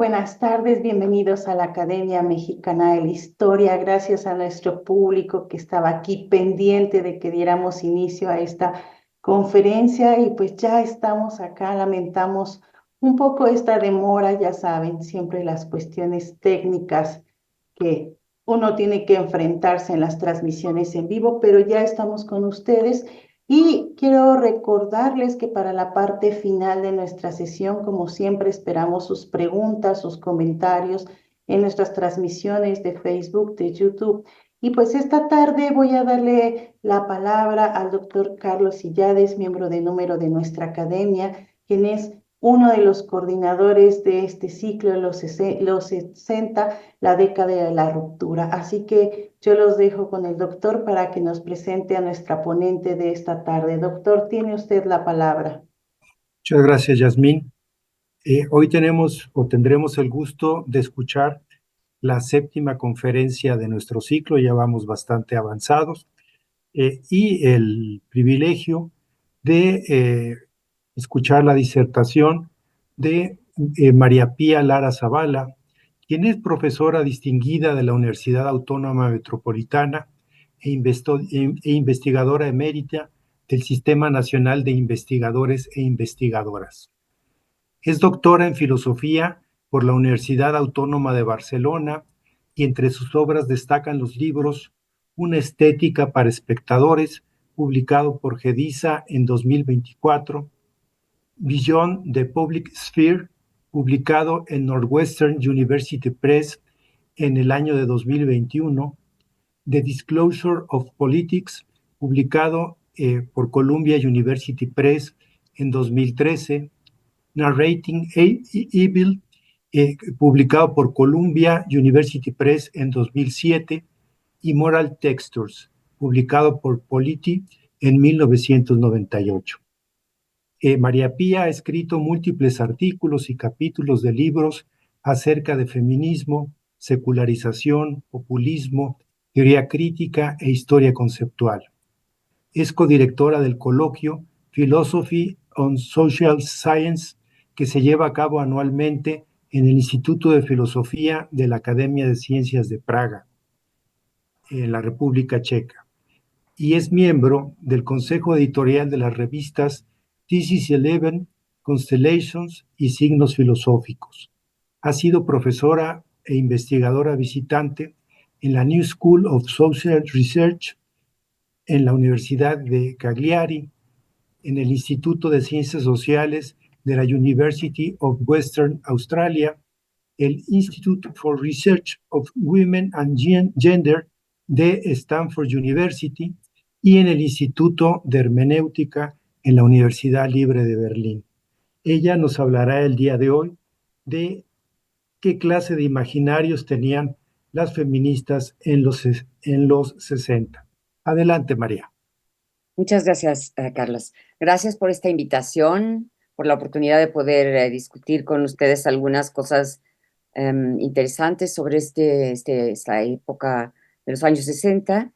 buenas tardes, bienvenidos a la Academia Mexicana de la Historia. Gracias a nuestro público que estaba aquí pendiente de que diéramos inicio a esta conferencia y pues ya estamos acá. Lamentamos un poco esta demora, ya saben, siempre las cuestiones técnicas que uno tiene que enfrentarse en las transmisiones en vivo, pero ya estamos con ustedes. Y quiero recordarles que para la parte final de nuestra sesión, como siempre, esperamos sus preguntas, sus comentarios en nuestras transmisiones de Facebook, de YouTube. Y pues esta tarde voy a darle la palabra al doctor Carlos Illades, miembro de número de nuestra academia, quien es uno de los coordinadores de este ciclo, los 60, la década de la ruptura. Así que yo los dejo con el doctor para que nos presente a nuestra ponente de esta tarde. Doctor, tiene usted la palabra. Muchas gracias, Yasmín. Hoy tenemos o tendremos el gusto de escuchar la séptima conferencia de nuestro ciclo, ya vamos bastante avanzados, y el privilegio de escuchar la disertación de María Pía Lara Zavala, quien es profesora distinguida de la Universidad Autónoma Metropolitana e investigadora emérita del Sistema Nacional de Investigadores e Investigadoras. Es doctora en filosofía por la Universidad Autónoma de Barcelona y entre sus obras destacan los libros Una estética para espectadores, publicado por Gedisa en 2024, Beyond the Public Sphere, publicado en Northwestern University Press en el año de 2021, The Disclosure of Politics, publicado por Columbia University Press en 2013, Narrating Evil, publicado por Columbia University Press en 2007, y Moral Textures, publicado por Polity en 1998. María Pía ha escrito múltiples artículos y capítulos de libros acerca de feminismo, secularización, populismo, teoría crítica e historia conceptual. Es codirectora del coloquio Philosophy on Social Science, que se lleva a cabo anualmente en el Instituto de Filosofía de la Academia de Ciencias de Praga, en la República Checa, y es miembro del consejo editorial de las revistas Thesis 11, Constellations y Signos Filosóficos. Ha sido profesora e investigadora visitante en la New School of Social Research, en la Universidad de Cagliari, en el Instituto de Ciencias Sociales de la University of Western Australia, el Institute for Research of Women and Gender de Stanford University y en el Instituto de Hermenéutica en la Universidad Libre de Berlín. Ella nos hablará el día de hoy de qué clase de imaginarios tenían las feministas en los 60. Adelante, María. Muchas gracias, Carlos. Gracias por esta invitación, por la oportunidad de poder discutir con ustedes algunas cosas interesantes sobre esta época de los años 60.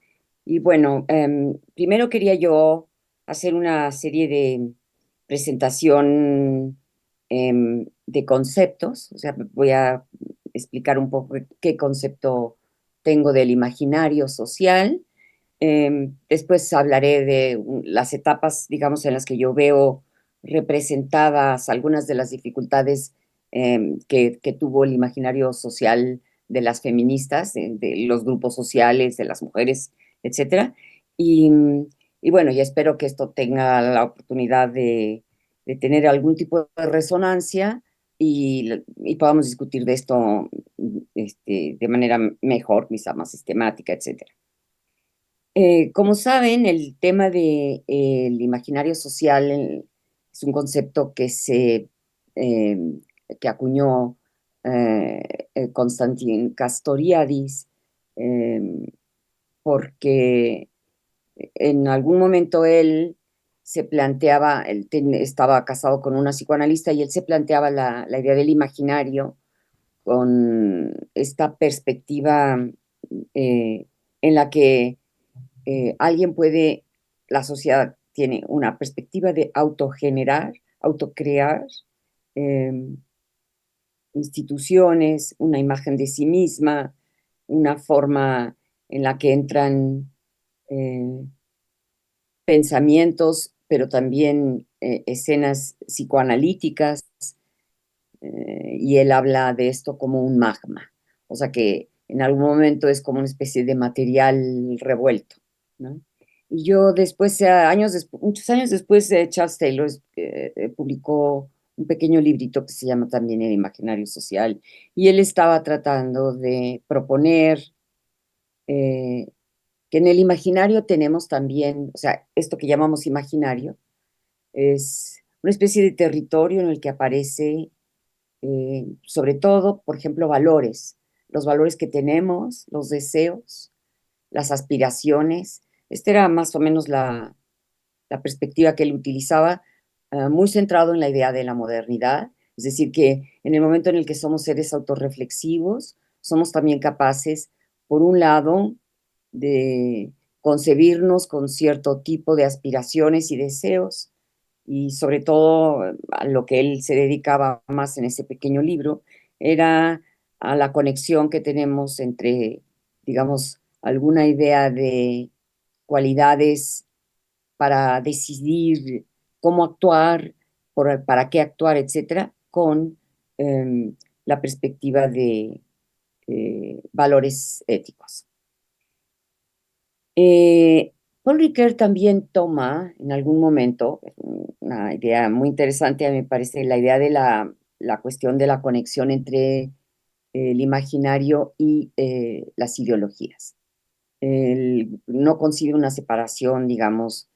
Y bueno, primero quería yo hacer una serie de presentación de conceptos. O sea, voy a explicar un poco qué concepto tengo del imaginario social. Después hablaré de las etapas, digamos, en las que yo veo representadas algunas de las dificultades que tuvo el imaginario social de las feministas, de los grupos sociales, de las mujeres, etcétera. Y, y bueno, ya espero que esto tenga la oportunidad de tener algún tipo de resonancia y podamos discutir de esto de manera mejor, quizá más sistemática, etcétera. Como saben, el tema del imaginario social es un concepto que acuñó Konstantin Castoriadis, porque en algún momento él se planteaba, estaba casado con una psicoanalista y él se planteaba la idea del imaginario con esta perspectiva en la que la sociedad tiene una perspectiva de autogenerar, autocrear, instituciones, una imagen de sí misma, una forma en la que entran pensamientos, pero también escenas psicoanalíticas, y él habla de esto como un magma, o sea que en algún momento es como una especie de material revuelto, ¿no? Y yo después, muchos años después, Charles Taylor publicó un pequeño librito que se llama también El Imaginario Social, y él estaba tratando de proponer eh, que en el imaginario tenemos también, o sea, esto que llamamos imaginario, es una especie de territorio en el que aparece sobre todo, por ejemplo, valores, los valores que tenemos, los deseos, las aspiraciones. Esta era más o menos la perspectiva que él utilizaba, muy centrado en la idea de la modernidad, es decir, que en el momento en el que somos seres autorreflexivos, somos también capaces, por un lado, de concebirnos con cierto tipo de aspiraciones y deseos, y sobre todo a lo que él se dedicaba más en ese pequeño libro, era a la conexión que tenemos entre, digamos, alguna idea de cualidades para decidir cómo actuar, para qué actuar, etcétera, con la perspectiva de valores éticos. Paul Ricoeur también toma en algún momento, una idea muy interesante, a mí me parece, la idea de la cuestión de la conexión entre el imaginario y las ideologías. Él no concibe una separación, digamos,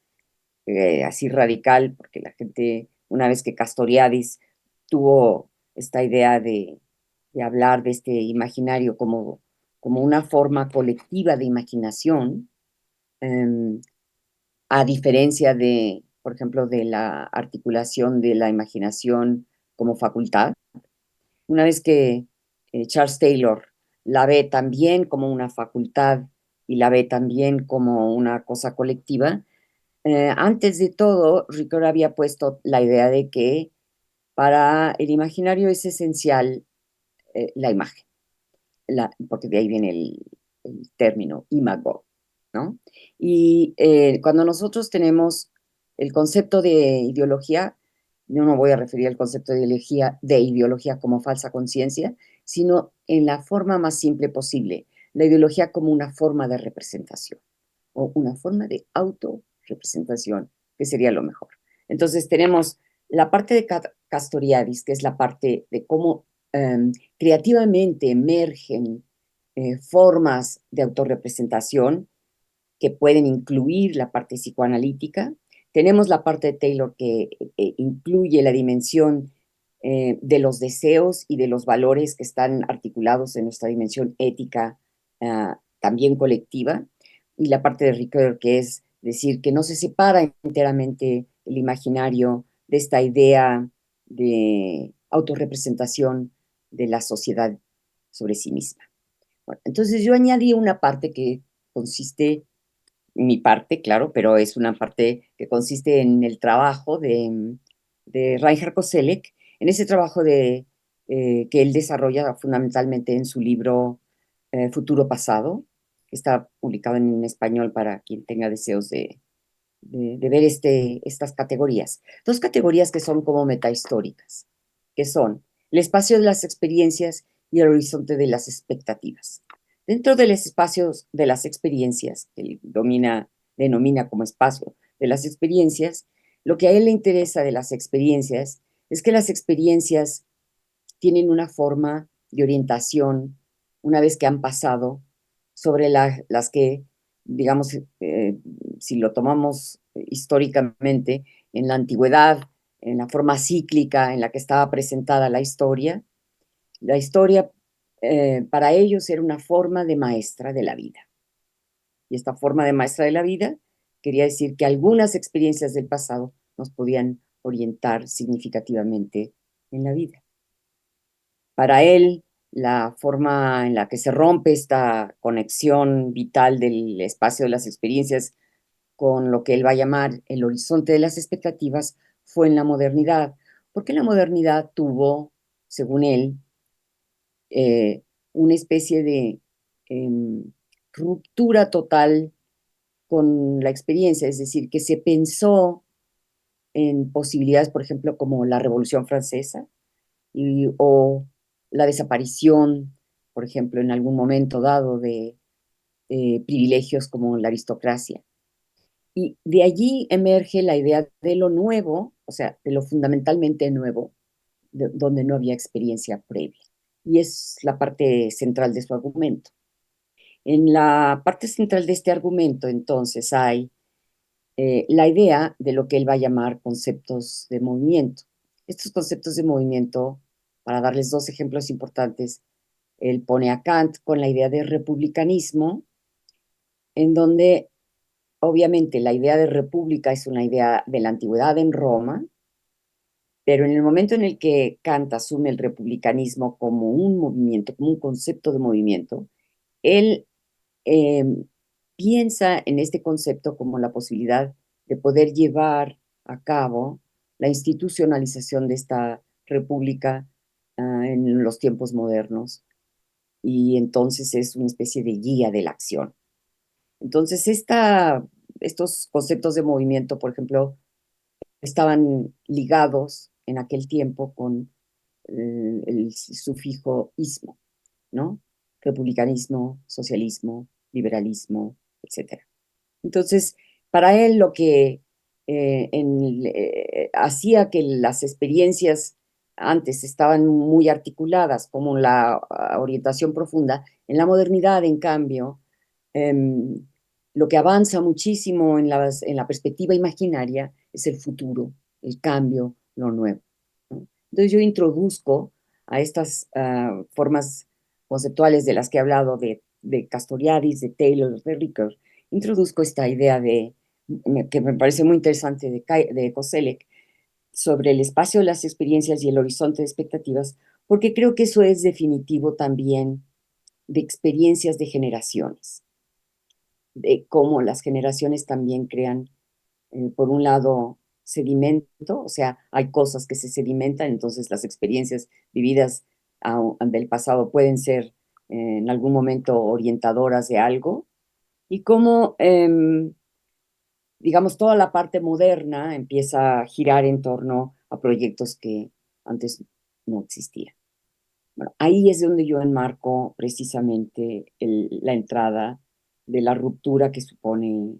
así radical, porque la gente, una vez que Castoriadis tuvo esta idea de hablar de este imaginario como una forma colectiva de imaginación, em, a diferencia de, por ejemplo, de la articulación de la imaginación como facultad. Una vez que Charles Taylor la ve también como una facultad y la ve también como una cosa colectiva, antes de todo, Ricoeur había puesto la idea de que para el imaginario es esencial la imagen, porque de ahí viene el término imago, ¿no? Y cuando nosotros tenemos el concepto de ideología, yo no voy a referir al concepto de ideología como falsa conciencia, sino en la forma más simple posible, la ideología como una forma de representación o una forma de autorrepresentación, que sería lo mejor. Entonces tenemos la parte de Castoriadis, que es la parte de cómo creativamente emergen formas de autorrepresentación que pueden incluir la parte psicoanalítica. Tenemos la parte de Taylor que incluye la dimensión de los deseos y de los valores que están articulados en nuestra dimensión ética, también colectiva, y la parte de Ricoeur, que es decir, que no se separa enteramente el imaginario de esta idea de autorrepresentación de la sociedad sobre sí misma. Bueno, entonces yo añadí una parte que consiste, mi parte, claro, pero es una parte que consiste en el trabajo de Reinhard Koselleck, en ese trabajo que él desarrolla fundamentalmente en su libro Futuro Pasado, que está publicado en español para quien tenga deseos de ver estas categorías. Dos categorías que son como metahistóricas, que son el espacio de las experiencias y el horizonte de las expectativas. Dentro de los espacios de las experiencias, que él denomina como espacio de las experiencias, lo que a él le interesa de las experiencias es que las experiencias tienen una forma de orientación una vez que han pasado sobre las que, digamos, si lo tomamos históricamente, en la antigüedad, en la forma cíclica en la que estaba presentada la historia para ellos era una forma de maestra de la vida. Y esta forma de maestra de la vida quería decir que algunas experiencias del pasado nos podían orientar significativamente en la vida. Para él, la forma en la que se rompe esta conexión vital del espacio de las experiencias con lo que él va a llamar el horizonte de las expectativas fue en la modernidad, porque la modernidad tuvo, según él, una especie de ruptura total con la experiencia, es decir, que se pensó en posibilidades, por ejemplo, como la Revolución Francesa o la desaparición, por ejemplo, en algún momento dado de privilegios como la aristocracia. Y de allí emerge la idea de lo nuevo, o sea, de lo fundamentalmente nuevo, donde no había experiencia previa. Y es la parte central de su argumento. En la parte central de este argumento, entonces, hay la idea de lo que él va a llamar conceptos de movimiento. Estos conceptos de movimiento, para darles dos ejemplos importantes, él pone a Kant con la idea de republicanismo, en donde obviamente la idea de república es una idea de la antigüedad en Roma, pero en el momento en el que Kant asume el republicanismo como un movimiento, como un concepto de movimiento, él eh, piensa en este concepto como la posibilidad de poder llevar a cabo la institucionalización de esta república en los tiempos modernos, y entonces es una especie de guía de la acción. Entonces, estos conceptos de movimiento, por ejemplo, estaban ligados en aquel tiempo con el sufijo ismo, ¿no? Republicanismo, socialismo, liberalismo, etcétera. Entonces, para él lo que hacía que las experiencias antes estaban muy articuladas, como la orientación profunda, en la modernidad, en cambio, em, lo que avanza muchísimo en la perspectiva imaginaria es el futuro, el cambio, lo nuevo, ¿no? Entonces yo introduzco a estas formas conceptuales de las que he hablado, de Castoriadis, de Taylor, de Ricoeur, introduzco esta idea que me parece muy interesante de Koselleck, sobre el espacio de las experiencias y el horizonte de expectativas, porque creo que eso es definitivo también de experiencias de generaciones, de cómo las generaciones también crean, por un lado, sedimento, o sea, hay cosas que se sedimentan, entonces las experiencias vividas del pasado pueden ser en algún momento orientadoras de algo, y cómo, digamos, toda la parte moderna empieza a girar en torno a proyectos que antes no existían. Bueno, ahí es donde yo enmarco precisamente la entrada de la ruptura que supone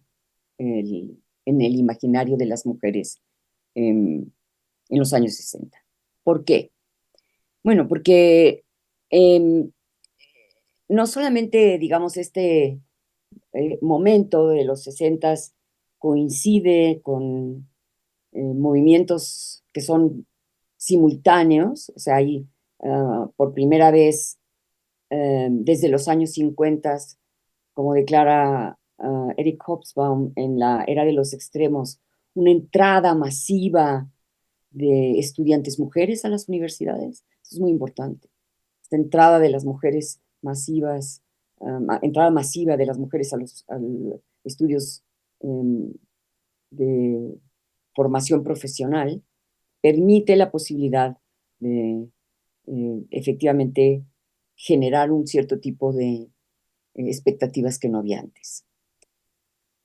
en el imaginario de las mujeres en los años 60. ¿Por qué? Bueno, porque em, no solamente, digamos, este momento de los 60 coincide con movimientos que son simultáneos, o sea, hay por primera vez desde los años 50, como declara Eric Hobsbawm en la era de los extremos, una entrada masiva de estudiantes mujeres a las universidades. Eso es muy importante. Esta entrada de las mujeres masivas, entrada masiva de las mujeres a los estudios de formación profesional, permite la posibilidad de efectivamente generar un cierto tipo de expectativas que no había antes.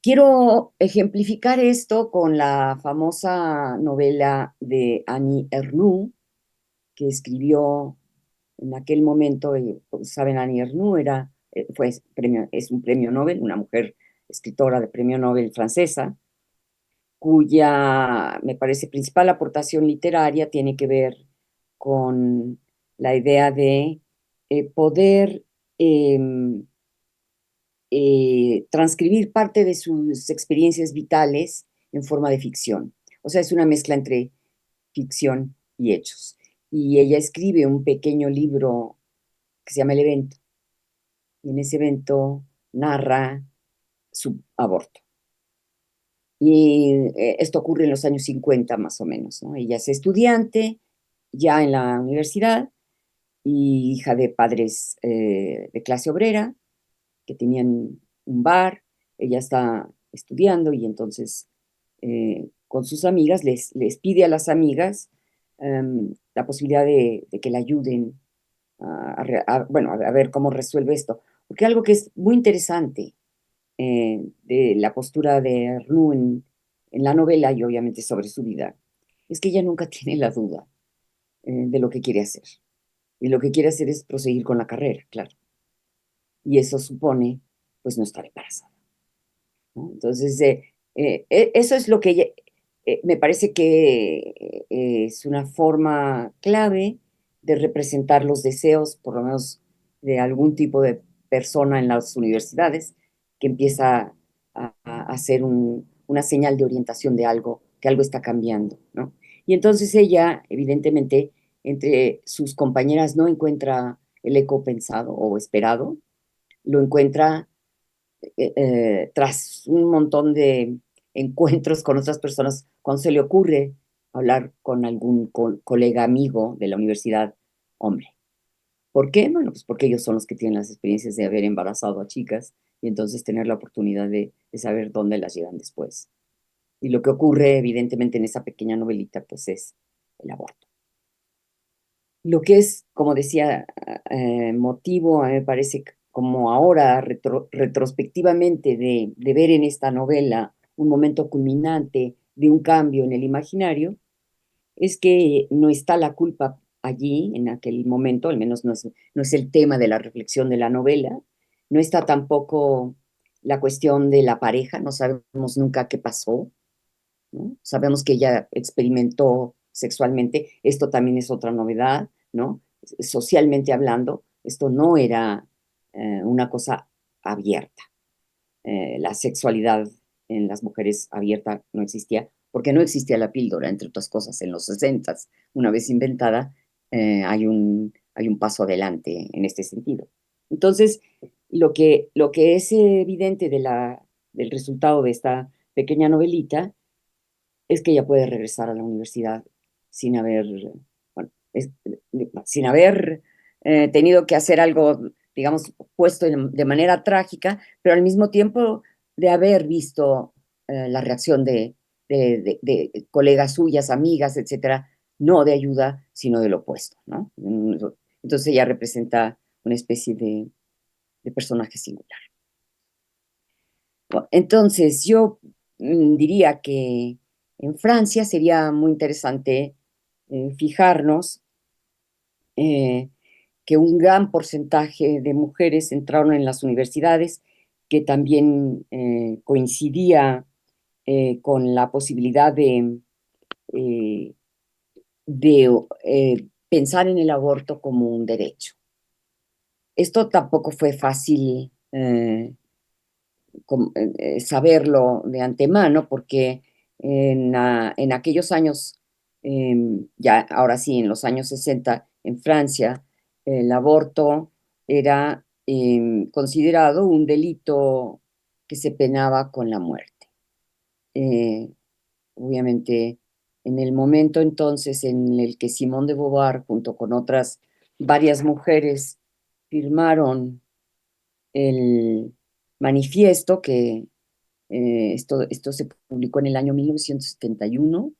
Quiero ejemplificar esto con la famosa novela de Annie Ernaux, que escribió en aquel momento. Saben, Annie Ernaux es un premio Nobel, una mujer escritora de premio Nobel francesa, cuya, me parece, principal aportación literaria tiene que ver con la idea de poder transcribir parte de sus experiencias vitales en forma de ficción. O sea, es una mezcla entre ficción y hechos. Y ella escribe un pequeño libro que se llama El evento. Y en ese evento narra su aborto. Y esto ocurre en los años 50 más o menos, ¿no? Ella es estudiante ya en la universidad y hija de padres de clase obrera que tenían un bar. Ella está estudiando y entonces con sus amigas les pide a las amigas la posibilidad de que la ayuden bueno, a ver cómo resuelve esto. Porque algo que es muy interesante de la postura de Arnoux en la novela y obviamente sobre su vida, es que ella nunca tiene la duda de lo que quiere hacer. Y lo que quiere hacer es proseguir con la carrera, claro. Y eso supone, pues, no estar embarazada, ¿no? Entonces, eso es lo que me parece que es una forma clave de representar los deseos, por lo menos de algún tipo de persona en las universidades, que empieza a hacer una señal de orientación de algo, que algo está cambiando, ¿no? Y entonces ella, evidentemente, entre sus compañeras no encuentra el eco pensado o esperado, lo encuentra tras un montón de encuentros con otras personas, cuando se le ocurre hablar con algún colega amigo de la universidad, hombre. ¿Por qué? Bueno, pues porque ellos son los que tienen las experiencias de haber embarazado a chicas y entonces tener la oportunidad de saber dónde las llevan después. Y lo que ocurre, evidentemente, en esa pequeña novelita, pues es el aborto. Lo que es, como decía, motivo, a mí me parece, como ahora, retrospectivamente, de ver en esta novela un momento culminante de un cambio en el imaginario, es que no está la culpa allí, en aquel momento, al menos no es el tema de la reflexión de la novela, no está tampoco la cuestión de la pareja, no sabemos nunca qué pasó, ¿no? Sabemos que ella experimentó sexualmente, esto también es otra novedad, ¿no? Socialmente hablando, esto no era una cosa abierta. La sexualidad en las mujeres abierta no existía, porque no existía la píldora, entre otras cosas, en los 60. Una vez inventada, hay un paso adelante en este sentido. Entonces, lo que es evidente del resultado de esta pequeña novelita es que ella puede regresar a la universidad sin haber, bueno, sin haber tenido que hacer algo, digamos, puesto de manera trágica, pero al mismo tiempo de haber visto la reacción de colegas suyas, amigas, etcétera, no de ayuda, sino del opuesto, ¿no? Entonces ella representa una especie de personaje singular. Entonces, yo diría que en Francia sería muy interesante fijarnos eh, que un gran porcentaje de mujeres entraron en las universidades, que también coincidía con la posibilidad eh, de pensar en el aborto como un derecho. Esto tampoco fue fácil saberlo de antemano, porque en aquellos años, ya ahora sí, en los años 60, en Francia, el aborto era considerado un delito que se penaba con la muerte. Eh, Obviamente, en el momento entonces en el que Simone de Beauvoir, junto con otras varias mujeres, firmaron el manifiesto esto se publicó en el año 1971,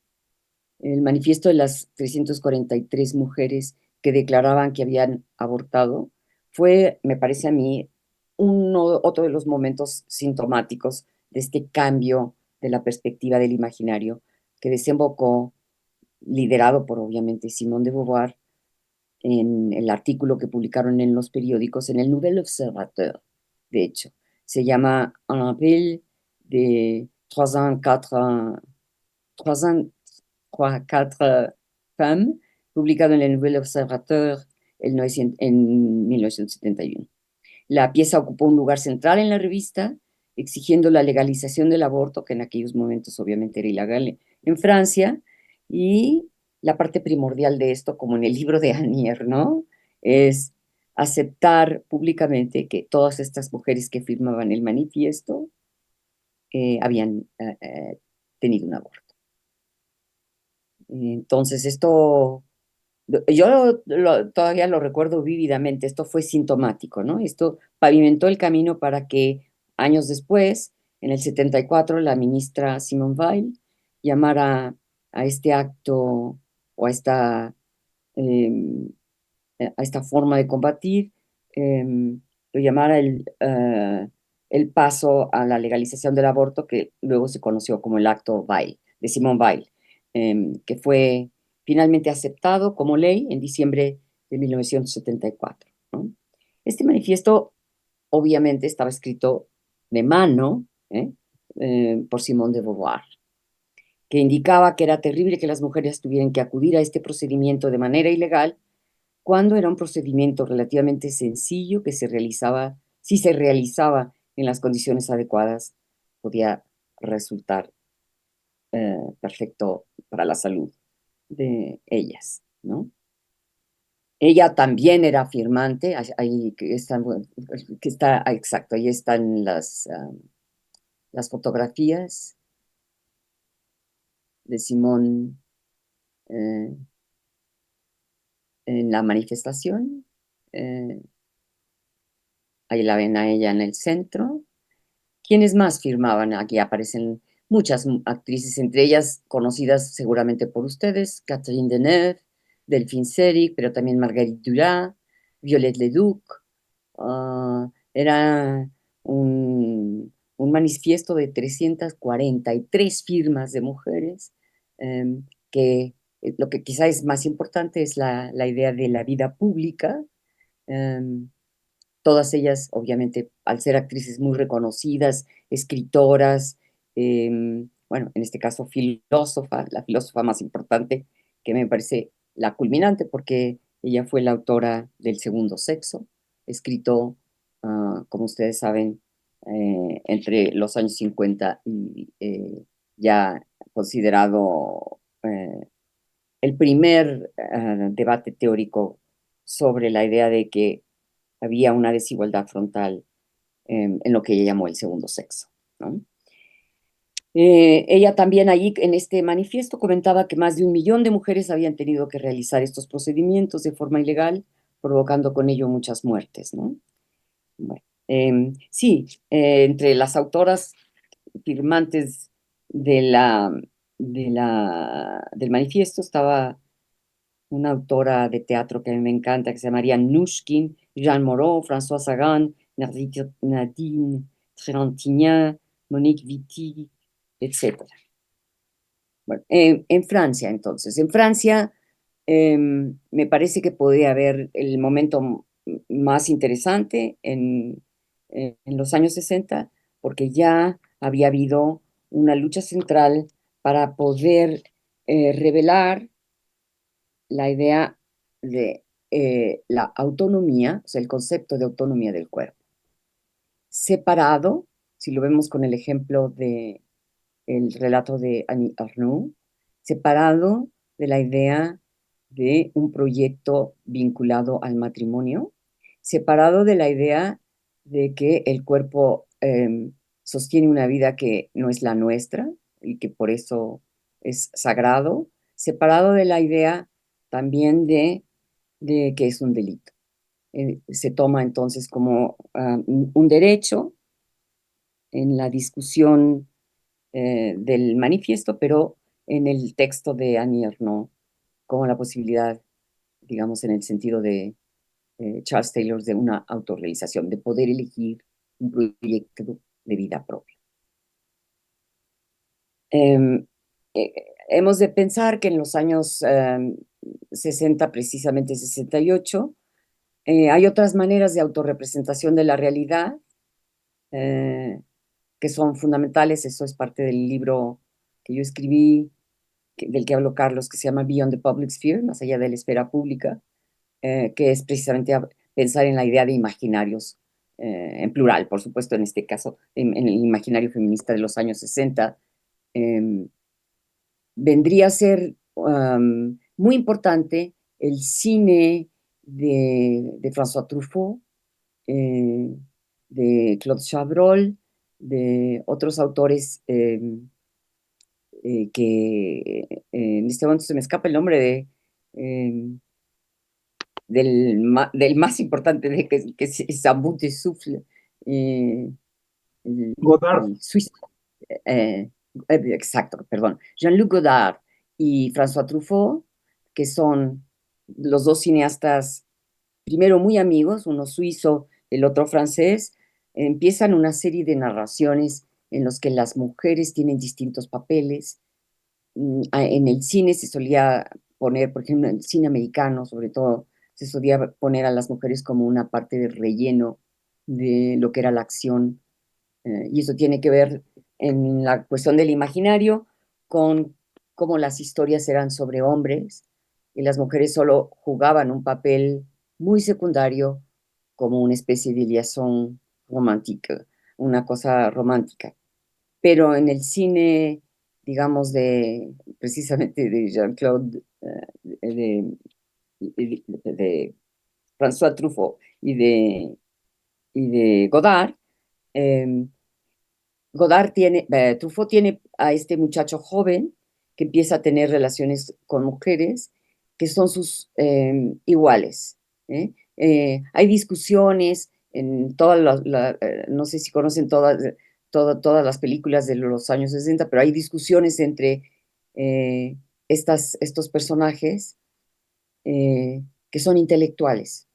el manifiesto de las 343 mujeres que declaraban que habían abortado, fue, me parece a mí, otro de los momentos sintomáticos de este cambio de la perspectiva del imaginario que desembocó, liderado por obviamente Simone de Beauvoir, en el artículo que publicaron en los periódicos, en el Nouvel Observateur, de hecho. Se llama Un appel de 304 femmes, publicado en el Nouvel Observateur en 1971. La pieza ocupó un lugar central en la revista, exigiendo la legalización del aborto, que en aquellos momentos obviamente era ilegal en Francia, y la parte primordial de esto, como en el libro de Anier, ¿no? Es aceptar públicamente que todas estas mujeres que firmaban el manifiesto habían tenido un aborto. Entonces, esto, yo todavía lo recuerdo vívidamente, esto fue sintomático, ¿no? Esto pavimentó el camino para que años después, en el 74, la ministra Simone Weil llamara a este acto o a esta eh, a esta forma de combatir, lo llamara el paso a la legalización del aborto, que luego se conoció como el Acto Weil, de Simone Weil, que fue finalmente aceptado como ley en diciembre de 1974, ¿no? Este manifiesto obviamente estaba escrito de mano, por Simone de Beauvoir, que indicaba que era terrible que las mujeres tuvieran que acudir a este procedimiento de manera ilegal, cuando era un procedimiento relativamente sencillo que se realizaba, si se realizaba en las condiciones adecuadas, podía resultar perfecto para la salud de ellas, ¿no? Ella también era firmante, ahí exacto, ahí están las fotografías de Simón en la manifestación. Ahí la ven a ella en el centro. ¿Quiénes más firmaban? Aquí aparecen muchas actrices, entre ellas conocidas seguramente por ustedes: Catherine Deneuve, Delphine Seyrig, pero también Marguerite Duras, Violette Leduc. Era un manifiesto de 343 firmas de mujeres, que lo que quizá es más importante es la idea de la vida pública. Todas ellas, obviamente, al ser actrices muy reconocidas, escritoras, bueno, en este caso filósofa, la filósofa más importante, que me parece la culminante, porque ella fue la autora del Segundo Sexo, escrito, como ustedes saben, entre los años 50 y ya considerado el primer debate teórico sobre la idea de que había una desigualdad frontal en lo que ella llamó el segundo sexo, ¿no? Ella también allí en este manifiesto comentaba que más de 1 millón de mujeres habían tenido que realizar estos procedimientos de forma ilegal, provocando con ello muchas muertes, ¿no? Bueno, sí, entre las autoras firmantes de del manifiesto estaba una autora de teatro que a mí me encanta, que se llamaría Nouchkine, Jeanne Moreau, François Sagan, Nadine Trintignant, Monique Wittig, etc. Bueno, en Francia, entonces. En Francia, me parece que podría haber el momento más interesante en los años 60, porque ya había habido una lucha central para poder revelar la idea de la autonomía, o sea, el concepto de autonomía del cuerpo, separado, si lo vemos con el ejemplo de el relato de Annie Ernaux, separado de la idea de un proyecto vinculado al matrimonio, separado de la idea de que el cuerpo sostiene una vida que no es la nuestra y que por eso es sagrado, separado de la idea también de que es un delito. Se toma entonces como un derecho en la discusión del manifiesto, pero en el texto de Annie Ernaux, como la posibilidad, digamos, en el sentido de Charles Taylor, de una autorrealización, de poder elegir un proyecto de vida propia. Hemos de pensar que en los años 60, precisamente 68, hay otras maneras de autorrepresentación de la realidad que son fundamentales. Eso es parte del libro que yo escribí, del que habló Carlos, que se llama Beyond the Public Sphere, más allá de la esfera pública, que es precisamente pensar en la idea de imaginarios, en plural, por supuesto, en este caso, en el imaginario feminista de los años 60. Vendría a ser muy importante el cine de François Truffaut, de Claude Chabrol, de otros autores que en este momento se me escapa el nombre del más importante, que es A Bout de Souffle, Godard. el suizo. Exacto, perdón. Jean-Luc Godard y François Truffaut, que son los dos cineastas primero muy amigos, uno suizo, el otro francés, empiezan una serie de narraciones en los que las mujeres tienen distintos papeles. En el cine se solía poner, por ejemplo, en el cine americano, sobre todo, se solía poner a las mujeres como una parte de relleno de lo que era la acción, y eso tiene que ver en la cuestión del imaginario con cómo las historias eran sobre hombres y las mujeres solo jugaban un papel muy secundario como una especie de liaison romántica, una cosa romántica. Pero en el cine, digamos, precisamente de Jean-Claude, de François Truffaut y de Godard, eh, Truffaut tiene a este muchacho joven que empieza a tener relaciones con mujeres que son sus iguales. ¿Eh? Hay discusiones en todas no sé si conocen todas las películas de los años 60, pero hay discusiones entre eh, estos personajes que son intelectuales.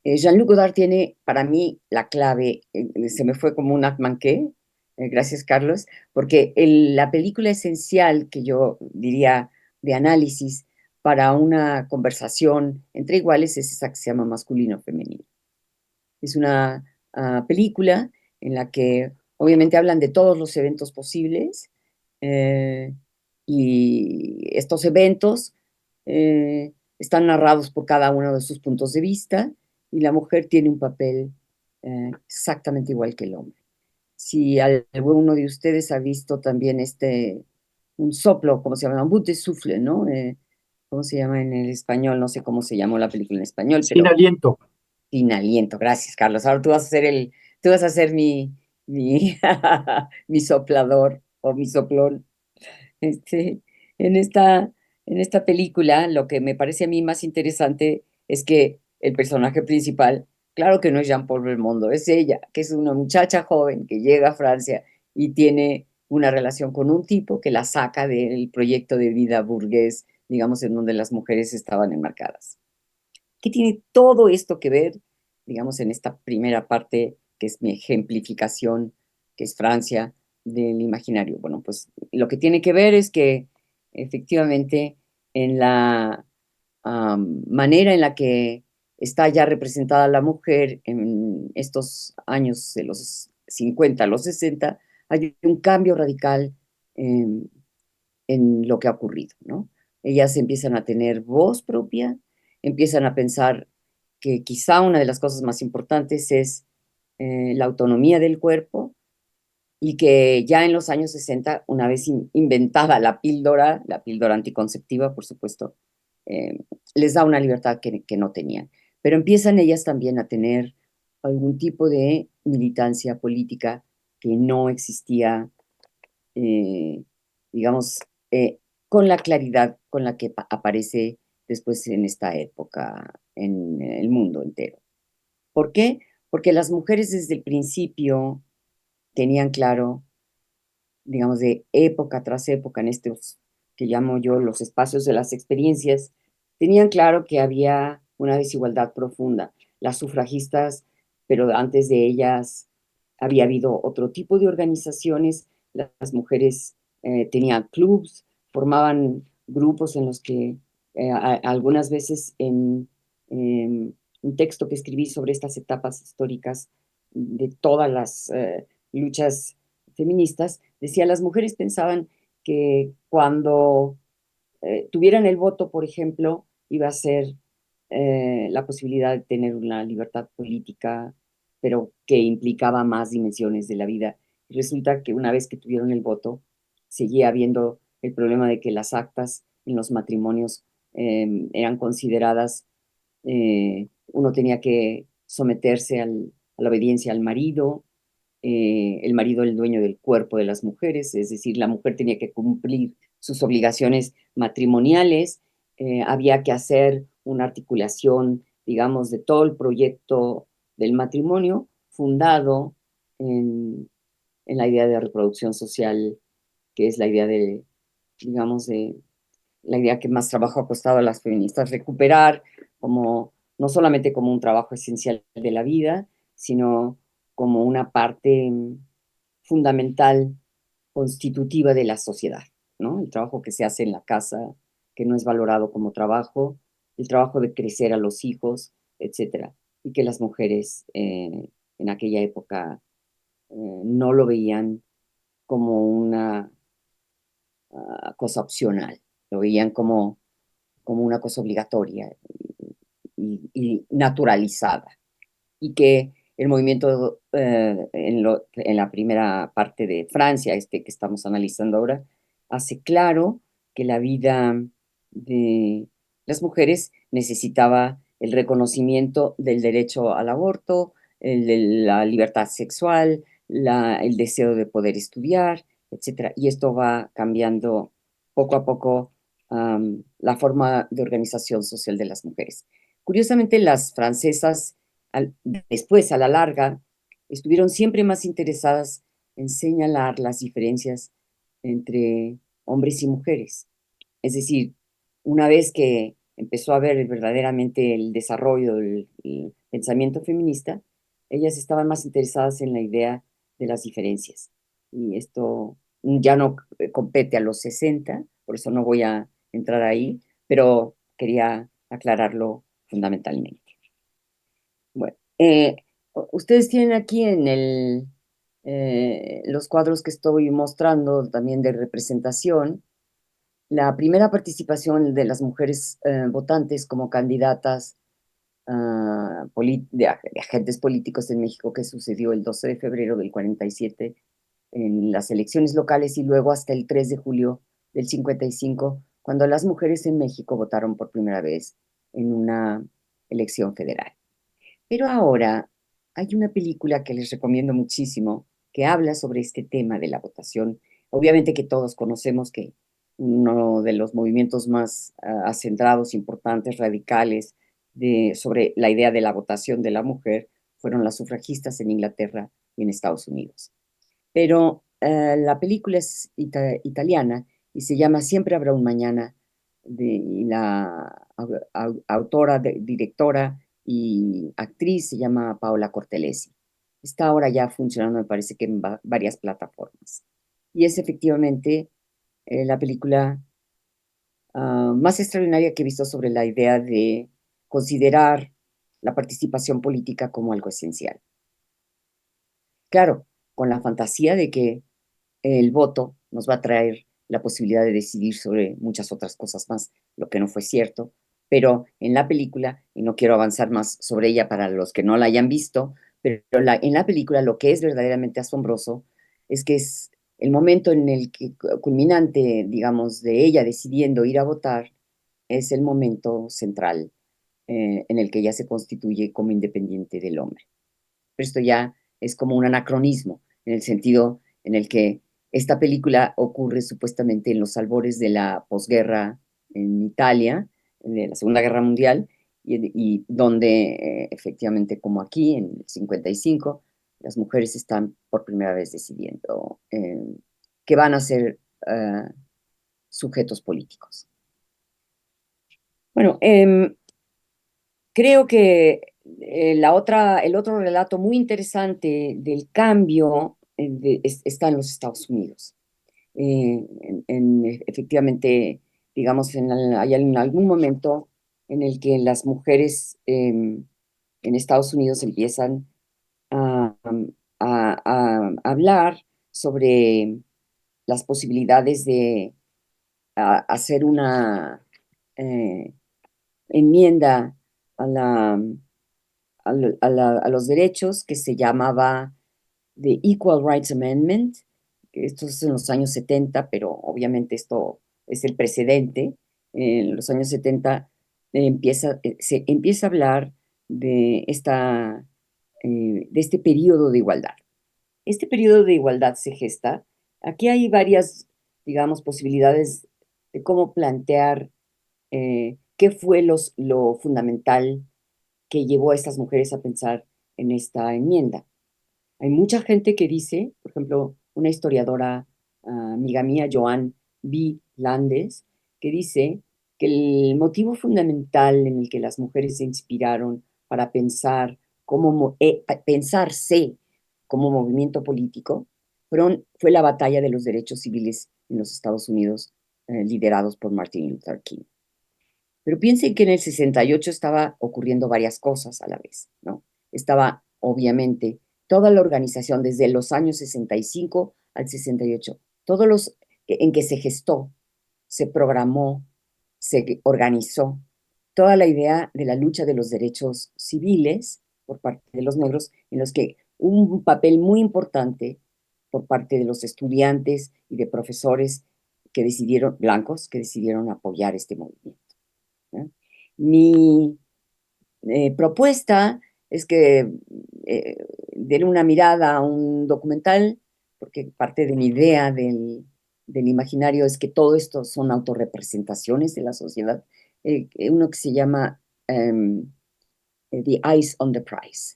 Jean-Luc Godard tiene para mí la clave, se me fue como un manqué, gracias Carlos, porque la película esencial que yo diría de análisis para una conversación entre iguales es esa que se llama masculino-femenino. Es una película en la que obviamente hablan de todos los eventos posibles, eh, y estos eventos están narrados por cada uno de sus puntos de vista y la mujer tiene un papel exactamente igual que el hombre. Si alguno de ustedes ha visto también un soplo, ¿cómo se llama? Un bout de souffle, ¿no? ¿Cómo se llama en el español? No sé cómo se llamó la película en español, Sin pero aliento. sin aliento. Gracias, Carlos. Ahora tú vas a ser mi, mi soplador o mi soplón. Este, en esta, en esta película, lo que me parece a mí más interesante es que el personaje principal, claro que no es Jean-Paul Belmondo, es ella, que es una muchacha joven que llega a Francia y tiene una relación con un tipo que la saca del proyecto de vida burgués, digamos, en donde las mujeres estaban enmarcadas. ¿Qué tiene todo esto que ver, digamos, en esta primera parte, que es mi ejemplificación, que es Francia, del imaginario? Bueno, pues lo que tiene que ver es que efectivamente en la manera en la que está ya representada la mujer en estos años de los 50 a los 60, hay un cambio radical en lo que ha ocurrido, ¿no? Ellas empiezan a tener voz propia, empiezan a pensar que quizá una de las cosas más importantes es la autonomía del cuerpo y que ya en los años 60, una vez inventada la píldora anticonceptiva, por supuesto, eh, les da una libertad que no tenían. Pero empiezan ellas también a tener algún tipo de militancia política que no existía, eh, digamos, con la claridad con la que aparece después en esta época en el mundo entero. ¿Por qué? Porque las mujeres desde el principio tenían claro, digamos, de época tras época, en estos que llamo yo los espacios de las experiencias, tenían claro que había una desigualdad profunda. Las sufragistas, pero antes de ellas había habido otro tipo de organizaciones. Las mujeres tenían clubs, formaban grupos en los que algunas veces en un texto que escribí sobre estas etapas históricas de todas las luchas feministas, decía, las mujeres pensaban que cuando tuvieran el voto, por ejemplo, iba a ser la posibilidad de tener una libertad política, pero que implicaba más dimensiones de la vida. Y resulta que una vez que tuvieron el voto, seguía habiendo el problema de que las actas en los matrimonios eran consideradas, uno tenía que someterse a la obediencia al marido, el marido el dueño del cuerpo de las mujeres, es decir, la mujer tenía que cumplir sus obligaciones matrimoniales, había que hacer una articulación, digamos, de todo el proyecto del matrimonio fundado en la idea de reproducción social, que es la idea digamos, de la idea que más trabajo ha costado a las feministas recuperar, como no solamente como un trabajo esencial de la vida, sino como una parte fundamental, constitutiva de la sociedad, ¿no? El trabajo que se hace en la casa, que no es valorado como trabajo, el trabajo de crecer a los hijos, etcétera, y que las mujeres en aquella época no lo veían como una cosa opcional, lo veían como una cosa obligatoria y naturalizada, y que el movimiento en la primera parte de Francia, este que estamos analizando ahora, hace claro que la vida de las mujeres necesitaba el reconocimiento del derecho al aborto, el de la libertad sexual, el deseo de poder estudiar, etcétera. Y esto va cambiando poco a poco la forma de organización social de las mujeres. Curiosamente, las francesas después, a la larga, estuvieron siempre más interesadas en señalar las diferencias entre hombres y mujeres. Es decir, una vez que empezó a ver verdaderamente el desarrollo del pensamiento feminista, ellas estaban más interesadas en la idea de las diferencias. Y esto ya no compete a los 60, por eso no voy a entrar ahí, pero quería aclararlo fundamentalmente. Bueno, ustedes tienen aquí en los cuadros que estoy mostrando también de representación, la primera participación de las mujeres votantes como candidatas de agentes políticos en México, que sucedió el 12 de febrero del 47 en las elecciones locales, y luego hasta el 3 de julio del 55, cuando las mujeres en México votaron por primera vez en una elección federal. Pero ahora hay una película que les recomiendo muchísimo que habla sobre este tema de la votación. Obviamente que todos conocemos que uno de los movimientos más acentrados, importantes, radicales sobre la idea de la votación de la mujer fueron las sufragistas en Inglaterra y en Estados Unidos. Pero la película es italiana y se llama Siempre habrá un mañana, y la autora, directora y actriz se llama Paola Cortellesi. Está ahora ya funcionando, me parece que en varias plataformas. Y es efectivamente la película más extraordinaria que he visto sobre la idea de considerar la participación política como algo esencial. Claro, con la fantasía de que el voto nos va a traer la posibilidad de decidir sobre muchas otras cosas más, lo que no fue cierto, pero en la película, y no quiero avanzar más sobre ella para los que no la hayan visto, pero en la película lo que es verdaderamente asombroso es que es el momento en el que culminante, digamos, de ella decidiendo ir a votar, es el momento central en el que ella se constituye como independiente del hombre. Pero esto ya es como un anacronismo, en el sentido en el que esta película ocurre supuestamente en los albores de la posguerra en Italia, de la Segunda Guerra Mundial, y donde efectivamente, como aquí en el 55, las mujeres están por primera vez decidiendo que van a ser sujetos políticos. Bueno, creo que el otro relato muy interesante del cambio está en los Estados Unidos. Efectivamente, digamos, hay en algún momento en el que las mujeres en Estados Unidos empiezan a, a hablar sobre las posibilidades de hacer una eh, enmienda a la a los derechos que se llamaba The Equal Rights Amendment. Esto es en los años 70, pero obviamente esto es el precedente. En los años 70 se empieza a hablar de este periodo de igualdad. Este periodo de igualdad se gesta. Aquí hay varias, digamos, posibilidades de cómo plantear qué fue lo fundamental que llevó a estas mujeres a pensar en esta enmienda. Hay mucha gente que dice, por ejemplo, una historiadora amiga mía, Joan B. Landes, que dice que el motivo fundamental en el que las mujeres se inspiraron para pensar pensarse como movimiento político fue la batalla de los derechos civiles en los Estados Unidos, liderados por Martin Luther King. Pero piensen que en el 68 estaba ocurriendo varias cosas a la vez, ¿no? Estaba, obviamente, toda la organización desde los años 65 al 68, todos los en que se gestó, se programó, se organizó toda la idea de la lucha de los derechos civiles por parte de los negros, en los que hubo un papel muy importante por parte de los estudiantes y de profesores blancos, que decidieron apoyar este movimiento. Mi propuesta es que den una mirada a un documental, porque parte de mi idea del imaginario es que todo esto son autorrepresentaciones de la sociedad. Uno que se llama The Eyes on the Prize.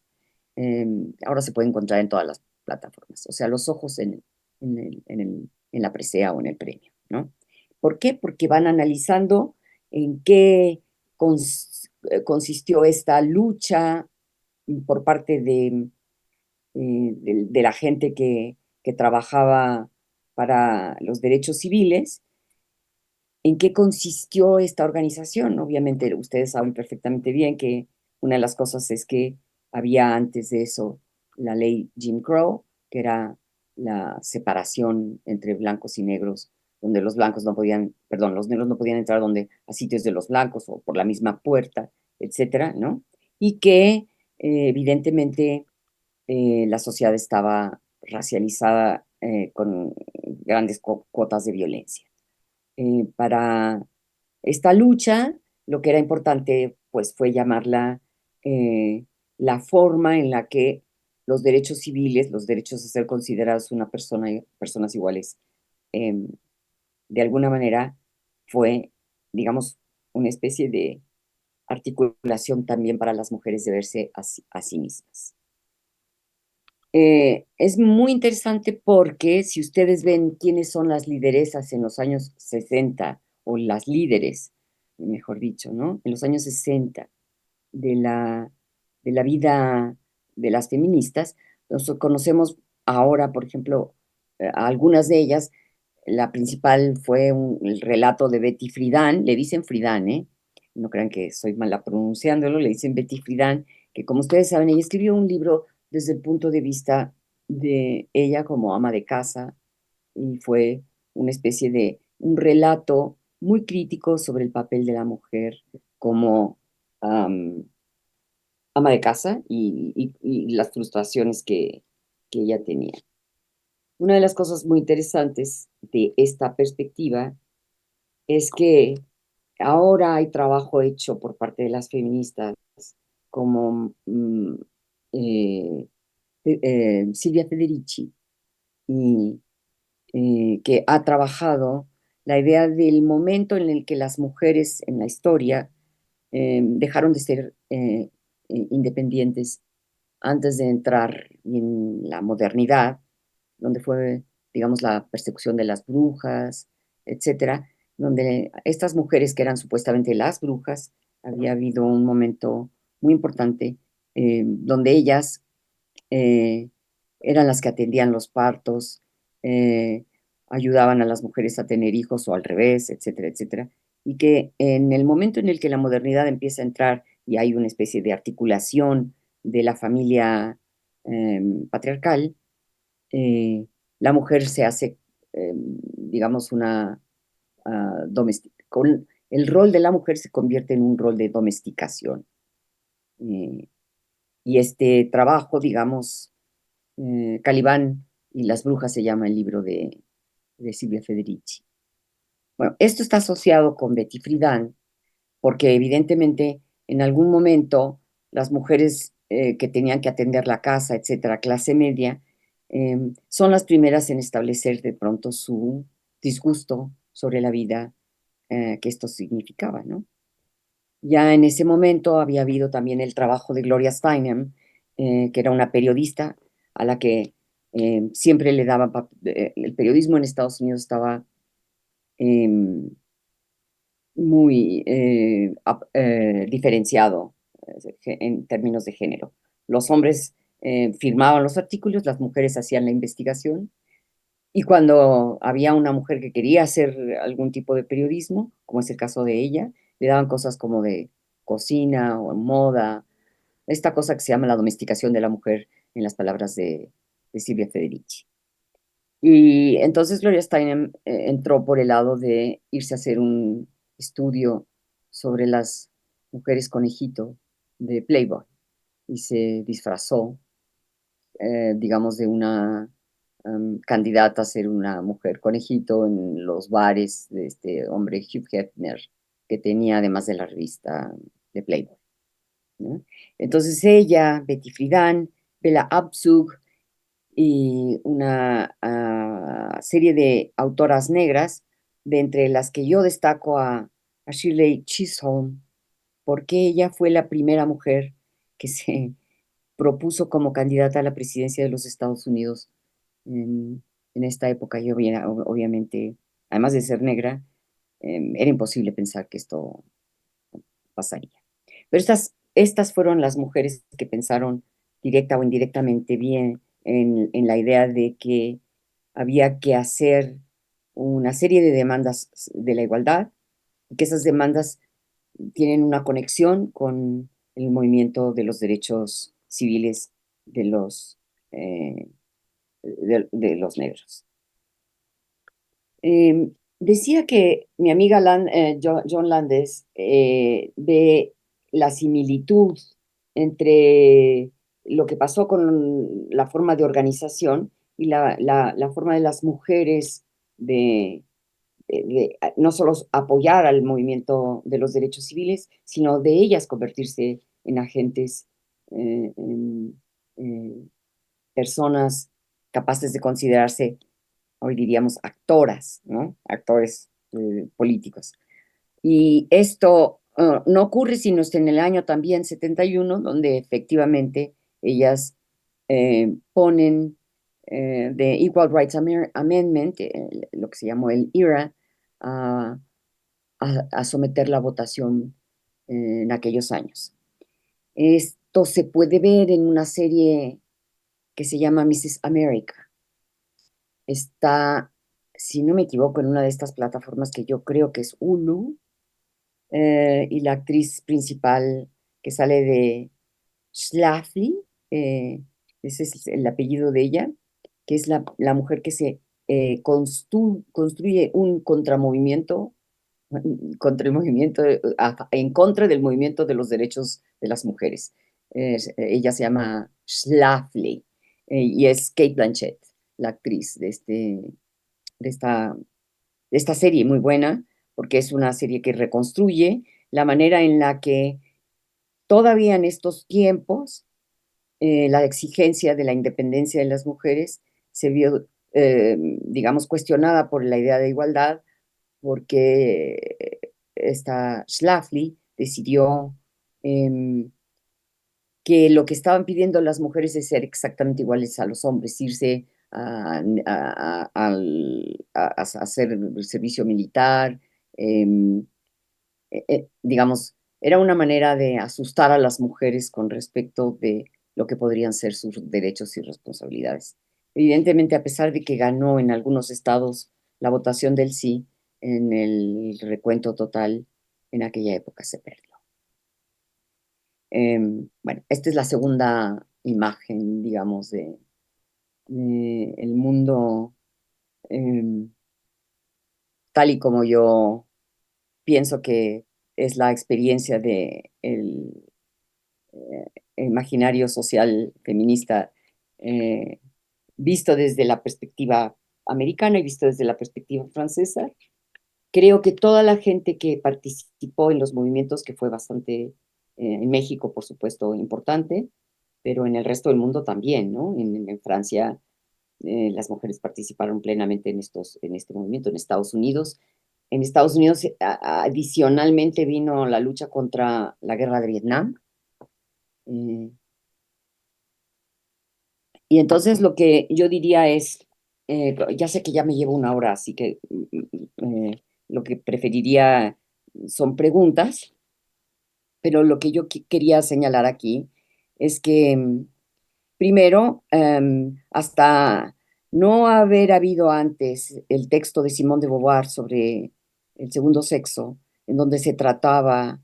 Ahora se puede encontrar en todas las plataformas, o sea, los ojos en la presea o en el premio, ¿no? ¿Por qué? Porque van analizando en qué consistió esta lucha por parte de la gente que trabajaba para los derechos civiles. ¿En qué consistió esta organización? Obviamente ustedes saben perfectamente bien que una de las cosas es que había antes de eso la ley Jim Crow, que era la separación entre blancos y negros, donde los blancos no podían, perdón, los negros no podían entrar a sitios de los blancos o por la misma puerta, etcétera, ¿no? Y que evidentemente la sociedad estaba racializada con grandes cuotas de violencia. Para esta lucha, lo que era importante, pues, fue llamarla la forma en la que los derechos civiles, los derechos a ser considerados una persona, personas iguales, de alguna manera fue, digamos, una especie de articulación también para las mujeres de verse a sí mismas. Es muy interesante porque si ustedes ven quiénes son las lideresas en los años 60, o las líderes, mejor dicho, ¿no? En los años 60 de la vida de las feministas, nosotros conocemos ahora, por ejemplo, a algunas de ellas. La principal fue el relato de Betty Friedan, le dicen Friedan, ¿eh? No crean que soy mala pronunciándolo, le dicen Betty Friedan, que como ustedes saben, ella escribió un libro desde el punto de vista de ella como ama de casa, y fue una especie de un relato muy crítico sobre el papel de la mujer como ama de casa y las frustraciones que ella tenía. Una de las cosas muy interesantes de esta perspectiva es que ahora hay trabajo hecho por parte de las feministas como eh, Silvia Federici, y que ha trabajado la idea del momento en el que las mujeres en la historia dejaron de ser independientes antes de entrar en la modernidad, donde fue, digamos, la persecución de las brujas, etcétera, donde estas mujeres que eran supuestamente las brujas, había habido un momento muy importante donde ellas eh, eran las que atendían los partos, eh, ayudaban a las mujeres a tener hijos o al revés, etcétera, etcétera, y que en el momento en el que la modernidad empieza a entrar y hay una especie de articulación de la familia patriarcal, la mujer se hace, digamos, el rol de la mujer se convierte en un rol de domesticación. Eh, y este trabajo, digamos, Calibán y las brujas se llama el libro de Silvia Federici. Bueno, esto está asociado con Betty Friedan, porque evidentemente en algún momento las mujeres que tenían que atender la casa, etcétera, clase media, son las primeras en establecer de pronto su disgusto sobre la vida que esto significaba, ¿no? Ya en ese momento había habido también el trabajo de Gloria Steinem, que era una periodista a la que siempre le daba, el periodismo en Estados Unidos estaba muy diferenciado en términos de género. Los hombres firmaban los artículos, las mujeres hacían la investigación, y cuando había una mujer que quería hacer algún tipo de periodismo, como es el caso de ella, le daban cosas como de cocina o moda, esta cosa que se llama la domesticación de la mujer, en las palabras de Silvia Federici. Y entonces Gloria Steinem entró por el lado de irse a hacer un estudio sobre las mujeres conejito de Playboy y se disfrazó, digamos, de una candidata a ser una mujer conejito en los bares de este hombre Hugh Hefner, que tenía además de la revista de Playboy, ¿no? Entonces ella, Betty Friedan, Bella Abzug y una serie de autoras negras, de entre las que yo destaco a Shirley Chisholm, porque ella fue la primera mujer que se propuso como candidata a la presidencia de los Estados Unidos en esta época. Y obviamente, además de ser negra, era imposible pensar que esto pasaría. Pero estas fueron las mujeres que pensaron directa o indirectamente bien en la idea de que había que hacer una serie de demandas de la igualdad y que esas demandas tienen una conexión con el movimiento de los derechos civiles de eh, de los negros. Decía que mi amiga John Landes ve la similitud entre lo que pasó con la forma de organización y la forma de las mujeres de no solo apoyar al movimiento de los derechos civiles, sino de ellas convertirse en agentes, en personas capaces de considerarse, hoy diríamos, actoras, ¿no? Actores políticos. Y esto no ocurre sino en el año también 71, donde efectivamente ellas ponen the Equal Rights Amendment, lo que se llamó el ERA, a someter la votación en aquellos años. Esto se puede ver en una serie que se llama Mrs. America. Está, si no me equivoco, en una de estas plataformas que yo creo que es Hulu, y la actriz principal que sale de Schlafly, ese es el apellido de ella, que es la mujer que se construye un contramovimiento contra el movimiento, en contra del movimiento de los derechos de las mujeres. Ella se llama Schlafly y es Kate Blanchett, la actriz de esta serie muy buena, porque es una serie que reconstruye la manera en la que todavía en estos tiempos la exigencia de la independencia de las mujeres se vio, digamos, cuestionada por la idea de igualdad, porque esta Schlafly decidió que lo que estaban pidiendo las mujeres es ser exactamente iguales a los hombres, irse a hacer el servicio militar, digamos, era una manera de asustar a las mujeres con respecto de lo que podrían ser sus derechos y responsabilidades. Evidentemente, a pesar de que ganó en algunos estados la votación del sí, en el recuento total en aquella época se perdió. Bueno, esta es la segunda imagen, digamos, de el mundo tal y como yo pienso que es la experiencia de el imaginario social feminista visto desde la perspectiva americana y visto desde la perspectiva francesa. Creo que toda la gente que participó en los movimientos, que fue bastante, en México, por supuesto, importante, pero en el resto del mundo también, ¿no? En Francia, las mujeres participaron plenamente en este movimiento. En Estados Unidos, adicionalmente vino la lucha contra la guerra de Vietnam. Y entonces lo que yo diría es, ya sé que ya me llevo una hora, así que lo que preferiría son preguntas, pero lo que yo quería señalar aquí es que, primero, hasta no haber habido antes el texto de Simone de Beauvoir sobre el segundo sexo, en donde se trataba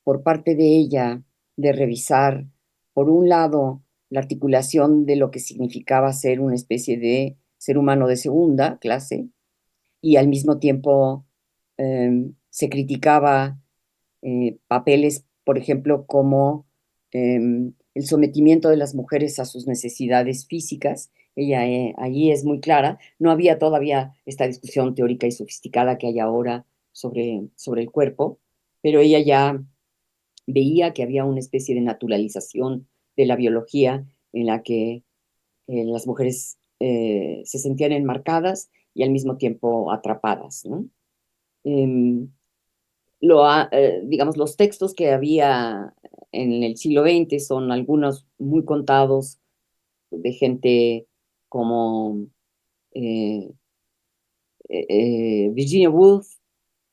por parte de ella de revisar, por un lado, la articulación de lo que significaba ser una especie de ser humano de segunda clase, y al mismo tiempo se criticaba papeles, por ejemplo, como el sometimiento de las mujeres a sus necesidades físicas. Ella allí es muy clara. No había todavía esta discusión teórica y sofisticada que hay ahora sobre el cuerpo, pero ella ya veía que había una especie de naturalización de la biología en la que las mujeres se sentían enmarcadas y al mismo tiempo atrapadas, ¿no? Em, digamos, los textos que había en el siglo XX son algunos muy contados de gente como eh, Virginia Woolf,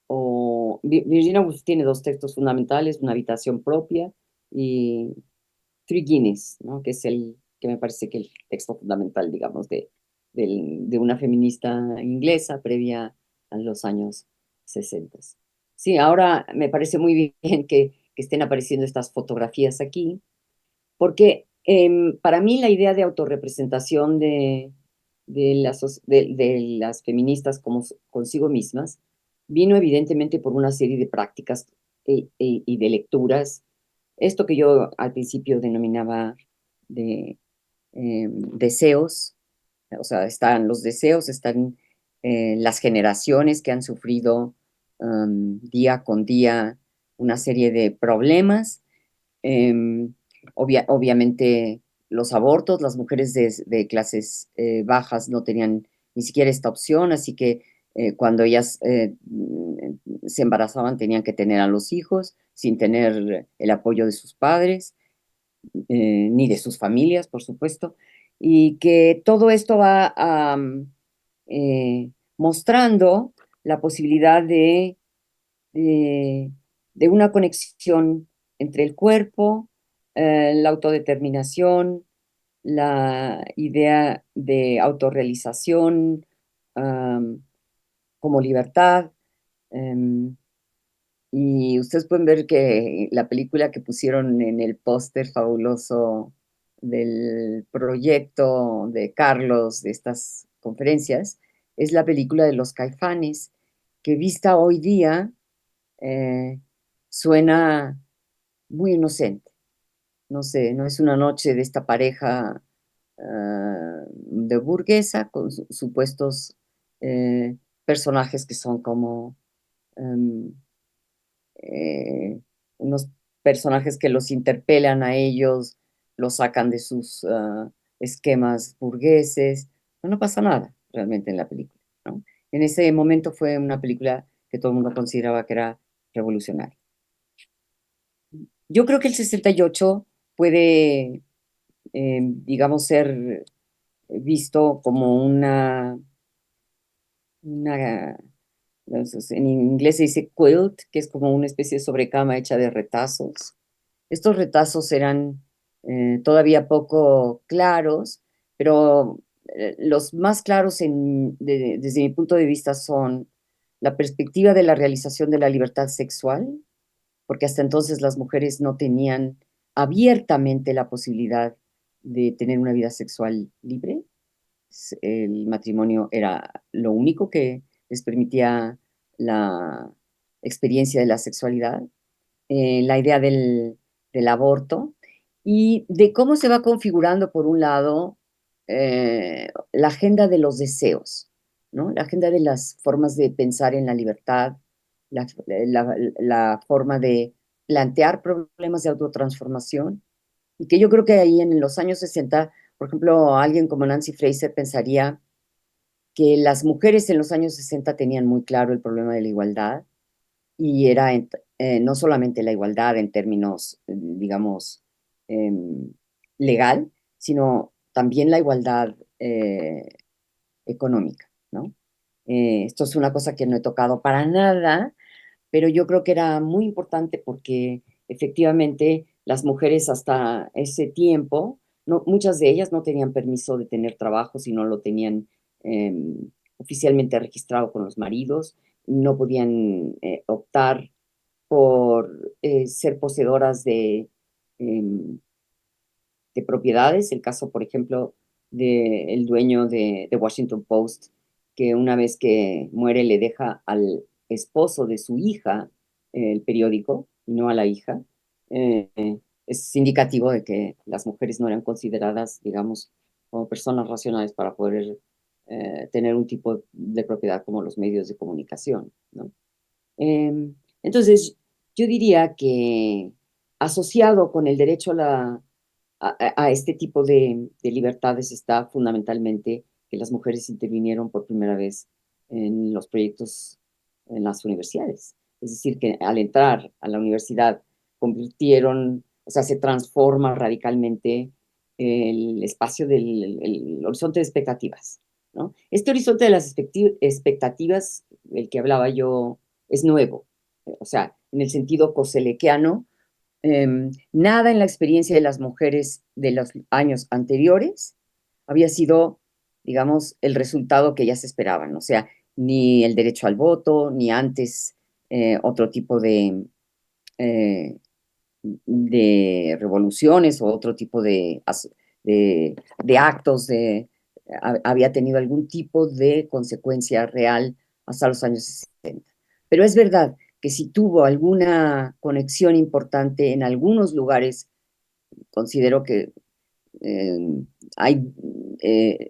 o Virginia Woolf tiene dos textos fundamentales, Una habitación propia y Three Guineas, ¿no? Que es el que me parece que el texto fundamental, digamos, de una feminista inglesa previa a los años 60. Sí, ahora me parece muy bien que estén apareciendo estas fotografías aquí, porque para mí la idea de autorrepresentación de las feministas como consigo mismas vino evidentemente por una serie de prácticas y de lecturas. Esto que yo al principio denominaba de deseos, o sea, están los deseos, están las generaciones que han sufrido día con día una serie de problemas. Em, Obviamente los abortos, las mujeres de clases bajas no tenían ni siquiera esta opción, así que cuando ellas se embarazaban tenían que tener a los hijos sin tener el apoyo de sus padres, ni de sus familias, por supuesto, y que todo esto va mostrando la posibilidad de, de una conexión entre el cuerpo, la autodeterminación, la idea de autorrealización como libertad. em, y ustedes pueden ver que la película que pusieron en el póster fabuloso del proyecto de Carlos de estas conferencias es la película de los Caifanes, que vista hoy día eh, suena muy inocente. No sé, no es una noche de esta pareja de burguesa con supuestos personajes que son como em, eh, unos personajes que los interpelan a ellos, los sacan de sus esquemas burgueses. No pasa nada realmente en la película, ¿no? En ese momento fue una película que todo el mundo consideraba que era revolucionaria. Yo creo que el 68 puede, digamos, ser visto como una, en inglés se dice quilt, que es como una especie de sobrecama hecha de retazos. Estos retazos eran todavía poco claros, pero los más claros desde mi punto de vista son la perspectiva de la realización de la libertad sexual, porque hasta entonces las mujeres no tenían abiertamente la posibilidad de tener una vida sexual libre. El matrimonio era lo único que les permitía la experiencia de la sexualidad, la idea del aborto y de cómo se va configurando, por un lado, la agenda de los deseos, ¿no? La agenda de las formas de pensar en la libertad, la forma de plantear problemas de autotransformación, y que yo creo que ahí en los años 60, por ejemplo, alguien como Nancy Fraser pensaría que las mujeres en los años 60 tenían muy claro el problema de la igualdad, y era no solamente la igualdad en términos, digamos, em, legal, sino también la igualdad económica, ¿no? Esto es una cosa que no he tocado para nada, pero yo creo que era muy importante porque efectivamente las mujeres hasta ese tiempo, no, muchas de ellas no tenían permiso de tener trabajo si no lo tenían oficialmente registrado con los maridos, no podían optar por ser poseedoras em, de propiedades. El caso, por ejemplo, del dueño de Washington Post, que una vez que muere le deja al esposo de su hija el periódico y no a la hija. Eh, es indicativo de que las mujeres no eran consideradas, digamos, como personas racionales para poder tener un tipo de propiedad como los medios de comunicación, ¿no? Entonces, yo diría que asociado con el derecho a este tipo de libertades está fundamentalmente que las mujeres intervinieron por primera vez en los proyectos en las universidades. Es decir, que al entrar a la universidad convirtieron, o sea, se transforma radicalmente el espacio el horizonte de expectativas, ¿no? Este horizonte de las expectativas, el que hablaba yo, es nuevo, o sea, en el sentido coselequiano, nada en la experiencia de las mujeres de los años anteriores había sido, digamos, el resultado que ellas esperaban, o sea, ni el derecho al voto, ni antes otro tipo eh, de revoluciones o otro tipo de actos había tenido algún tipo de consecuencia real hasta los años 60. Pero es verdad que si tuvo alguna conexión importante en algunos lugares, considero que eh, hay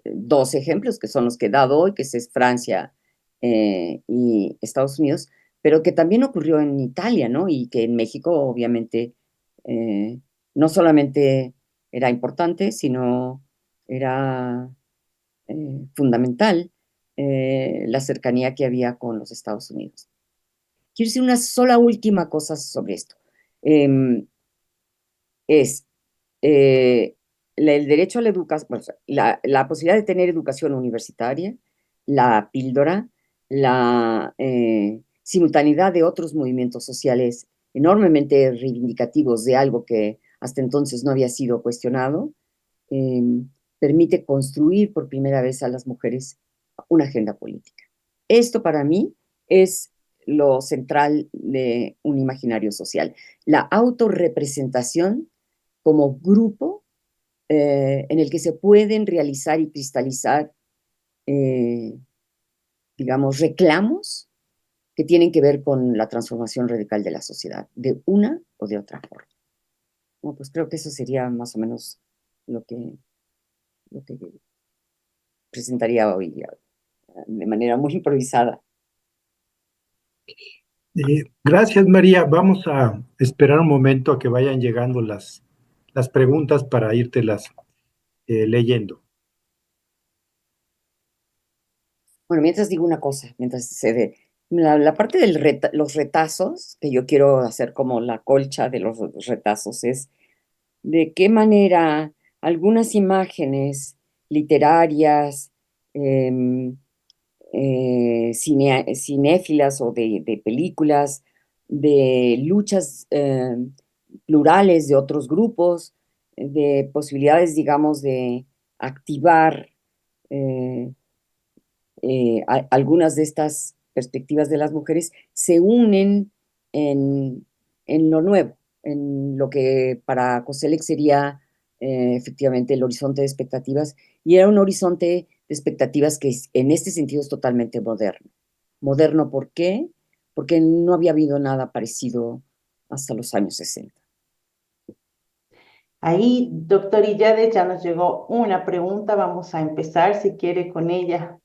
dos ejemplos que son los que he dado hoy, que es Francia y Estados Unidos, pero que también ocurrió en Italia, ¿no? Y que en México, obviamente, eh, no solamente era importante, sino era fundamental la cercanía que había con los Estados Unidos. Quiero decir una sola última cosa sobre esto. Eh, es eh, el derecho a la educación, bueno, la posibilidad de tener educación universitaria, la píldora, la simultaneidad de otros movimientos sociales enormemente reivindicativos de algo que hasta entonces no había sido cuestionado, eh, permite construir por primera vez a las mujeres una agenda política. Esto para mí es lo central de un imaginario social, la autorrepresentación como grupo en el que se pueden realizar y cristalizar, eh, digamos, reclamos que tienen que ver con la transformación radical de la sociedad, de una o de otra forma. Bueno, pues creo que eso sería más o menos lo que presentaría hoy de manera muy improvisada. Gracias, María. Vamos a esperar un momento a que vayan llegando las preguntas para írtelas leyendo. Bueno, mientras digo una cosa, mientras se ve, la parte de los retazos, que yo quiero hacer como la colcha de los retazos, es de qué manera algunas imágenes literarias, em, cinéfilas o de películas, de luchas plurales de otros grupos, de posibilidades, digamos, de activar eh, algunas de estas perspectivas de las mujeres se unen en, en lo nuevo, en lo que para Koselleck sería efectivamente el horizonte de expectativas, y era un horizonte de expectativas que en este sentido es totalmente moderno. Moderno, ¿por qué? Porque no había habido nada parecido hasta los años 60. Ahí, doctor Illades, ya nos llegó una pregunta. Vamos a empezar, si quiere, con ella.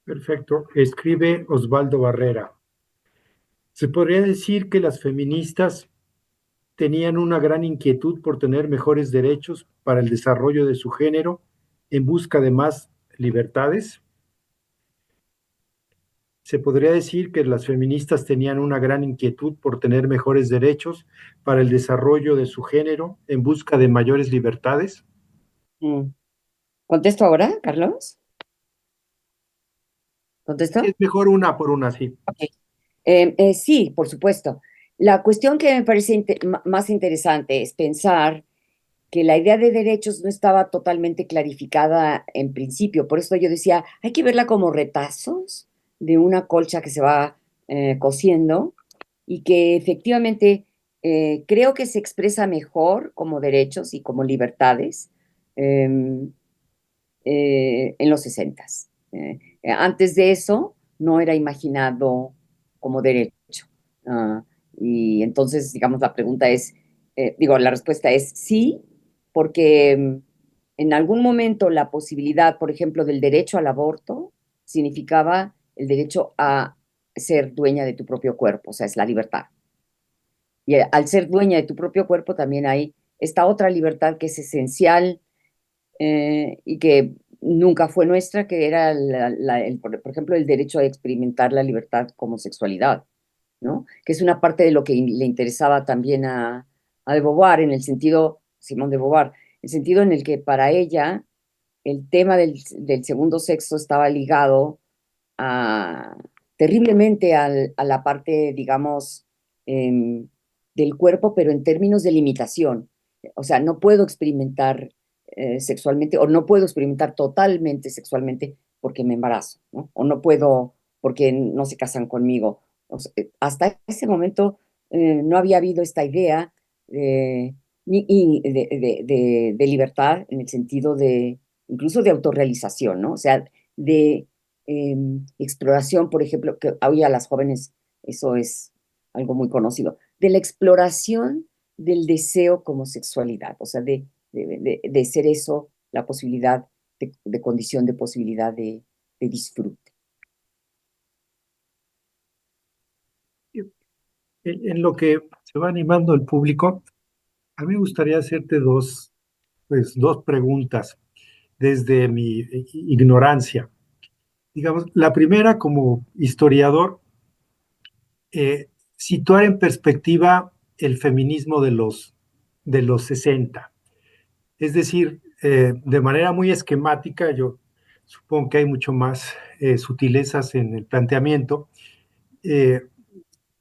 Perfecto. Escribe Osvaldo Barrera. Se podría decir que las feministas tenían una gran inquietud por tener mejores derechos para el desarrollo de su género en busca de más libertades. Se podría decir que las feministas tenían una gran inquietud por tener mejores derechos para el desarrollo de su género en busca de mayores libertades. ¿Contesto ahora, Carlos? ¿Contesto? Es mejor una por una, sí. Ok. Sí, por supuesto. La cuestión que me parece más interesante es pensar que la idea de derechos no estaba totalmente clarificada en principio. Por eso yo decía, hay que verla como retazos de una colcha que se va cosiendo y que efectivamente creo que se expresa mejor como derechos y como libertades eh, en los 60. Antes de eso no era imaginado como derecho. Ah, y entonces, digamos, la pregunta es, la respuesta es sí, porque en algún momento la posibilidad, por ejemplo, del derecho al aborto significaba el derecho a ser dueña de tu propio cuerpo, o sea, es la libertad. Y al ser dueña de tu propio cuerpo también hay esta otra libertad que es esencial y que nunca fue nuestra, que era, por ejemplo, el derecho a experimentar la libertad como sexualidad, ¿no? Que es una parte de lo que le interesaba también a de Beauvoir, en el sentido, Simone de Beauvoir, el sentido en el que para ella el tema del segundo sexo estaba ligado a, terriblemente a la parte, digamos, del cuerpo, pero en términos de limitación. O sea, no puedo experimentar sexualmente o no puedo experimentar totalmente sexualmente porque me embarazo, ¿no? O no puedo porque no se casan conmigo. O sea, hasta ese momento no había habido esta idea de libertad en el sentido de incluso de autorrealización, ¿no? O sea, de exploración, por ejemplo, que hoy a las jóvenes eso es algo muy conocido, de la exploración del deseo como sexualidad, o sea, de ser eso la posibilidad de condición de posibilidad de disfrute. En lo que se va animando el público, a mí me gustaría hacerte dos preguntas desde mi ignorancia. Digamos, la primera, como historiador, situar en perspectiva el feminismo de los 60. Es decir, de manera muy esquemática, yo supongo que hay mucho más sutilezas en el planteamiento. Eh,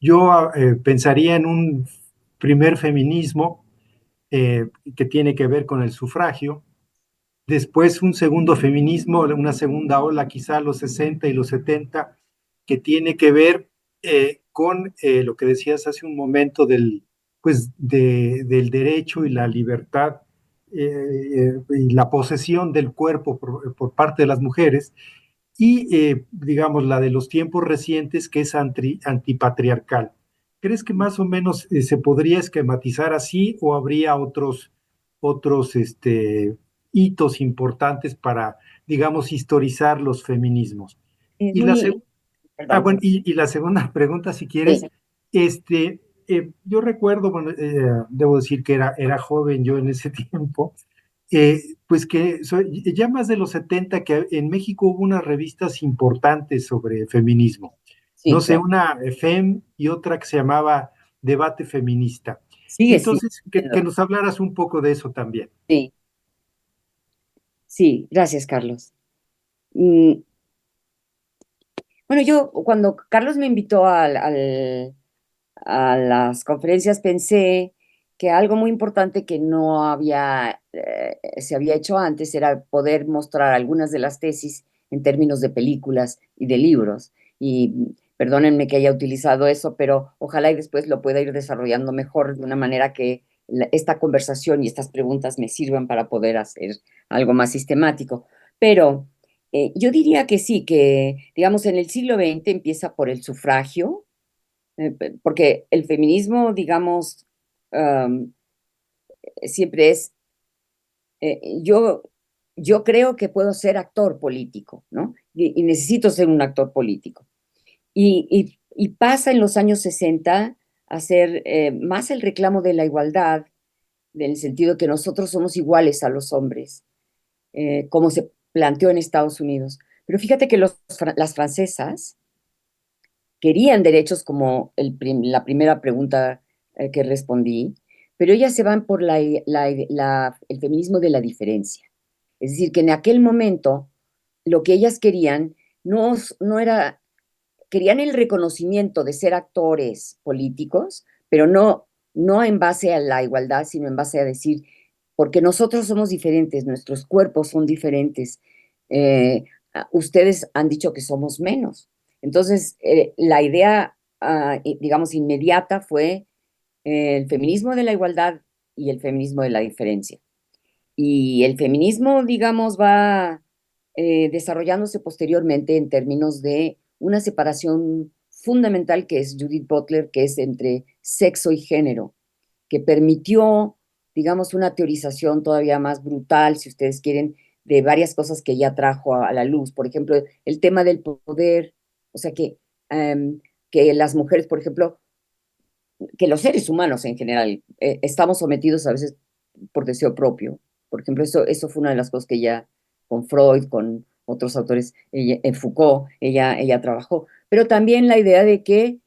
yo pensaría en un primer feminismo que tiene que ver con el sufragio, después un segundo feminismo, una segunda ola, quizá los 60 y los 70, que tiene que ver con lo que decías hace un momento del derecho y la libertad y la posesión del cuerpo por parte de las mujeres, y digamos la de los tiempos recientes que es antipatriarcal. ¿Crees que más o menos se podría esquematizar así o habría otros hitos importantes para, digamos, historizar los feminismos? Es Y muy, perdón, bueno, y la segunda pregunta, si quieres, sí, este, yo recuerdo, bueno, debo decir que era joven yo en ese tiempo, pues que ya más de los 70 que en México hubo unas revistas importantes sobre feminismo. No sí, sé, claro. una FEM y otra que se llamaba Debate Feminista. Sigue Entonces, que siendo, nos hablaras un poco de eso también. sí, sí, gracias, Carlos. Mm, bueno, yo cuando Carlos me invitó a las conferencias pensé que algo muy importante que no se había hecho antes era poder mostrar algunas de las tesis en términos de películas y de libros. Y perdónenme que haya utilizado eso, pero ojalá y después lo pueda ir desarrollando mejor de una manera que esta conversación y estas preguntas me sirvan para poder hacer algo más sistemático. Pero yo diría que sí, que digamos en el siglo XX empieza por el sufragio, porque el feminismo, digamos, um, siempre es, yo, yo creo que puedo ser actor político, ¿no? Y necesito ser un actor político. Y pasa en los años 60 a ser más el reclamo de la igualdad, en el sentido que nosotros somos iguales a los hombres, como se planteó en Estados Unidos. Pero fíjate que las francesas querían derechos como la primera pregunta que respondí, pero ellas se van por el feminismo de la diferencia. Es decir, que en aquel momento lo que ellas querían no era querían el reconocimiento de ser actores políticos, pero no en base a la igualdad, sino en base a decir, porque nosotros somos diferentes, nuestros cuerpos son diferentes, ustedes han dicho que somos menos. Entonces, la idea, digamos, inmediata fue el feminismo de la igualdad y el feminismo de la diferencia. Y el feminismo, digamos, va desarrollándose posteriormente en términos de una separación fundamental que es Judith Butler, que es entre sexo y género, que permitió, digamos, una teorización todavía más brutal, si ustedes quieren, de varias cosas que ella trajo a la luz. Por ejemplo, el tema del poder, o sea, que las mujeres, por ejemplo, que los seres humanos en general estamos sometidos a veces por deseo propio. Por ejemplo, eso fue una de las cosas que ella, con Freud, con otros autores, en Foucault, ella trabajó. Pero también la idea de que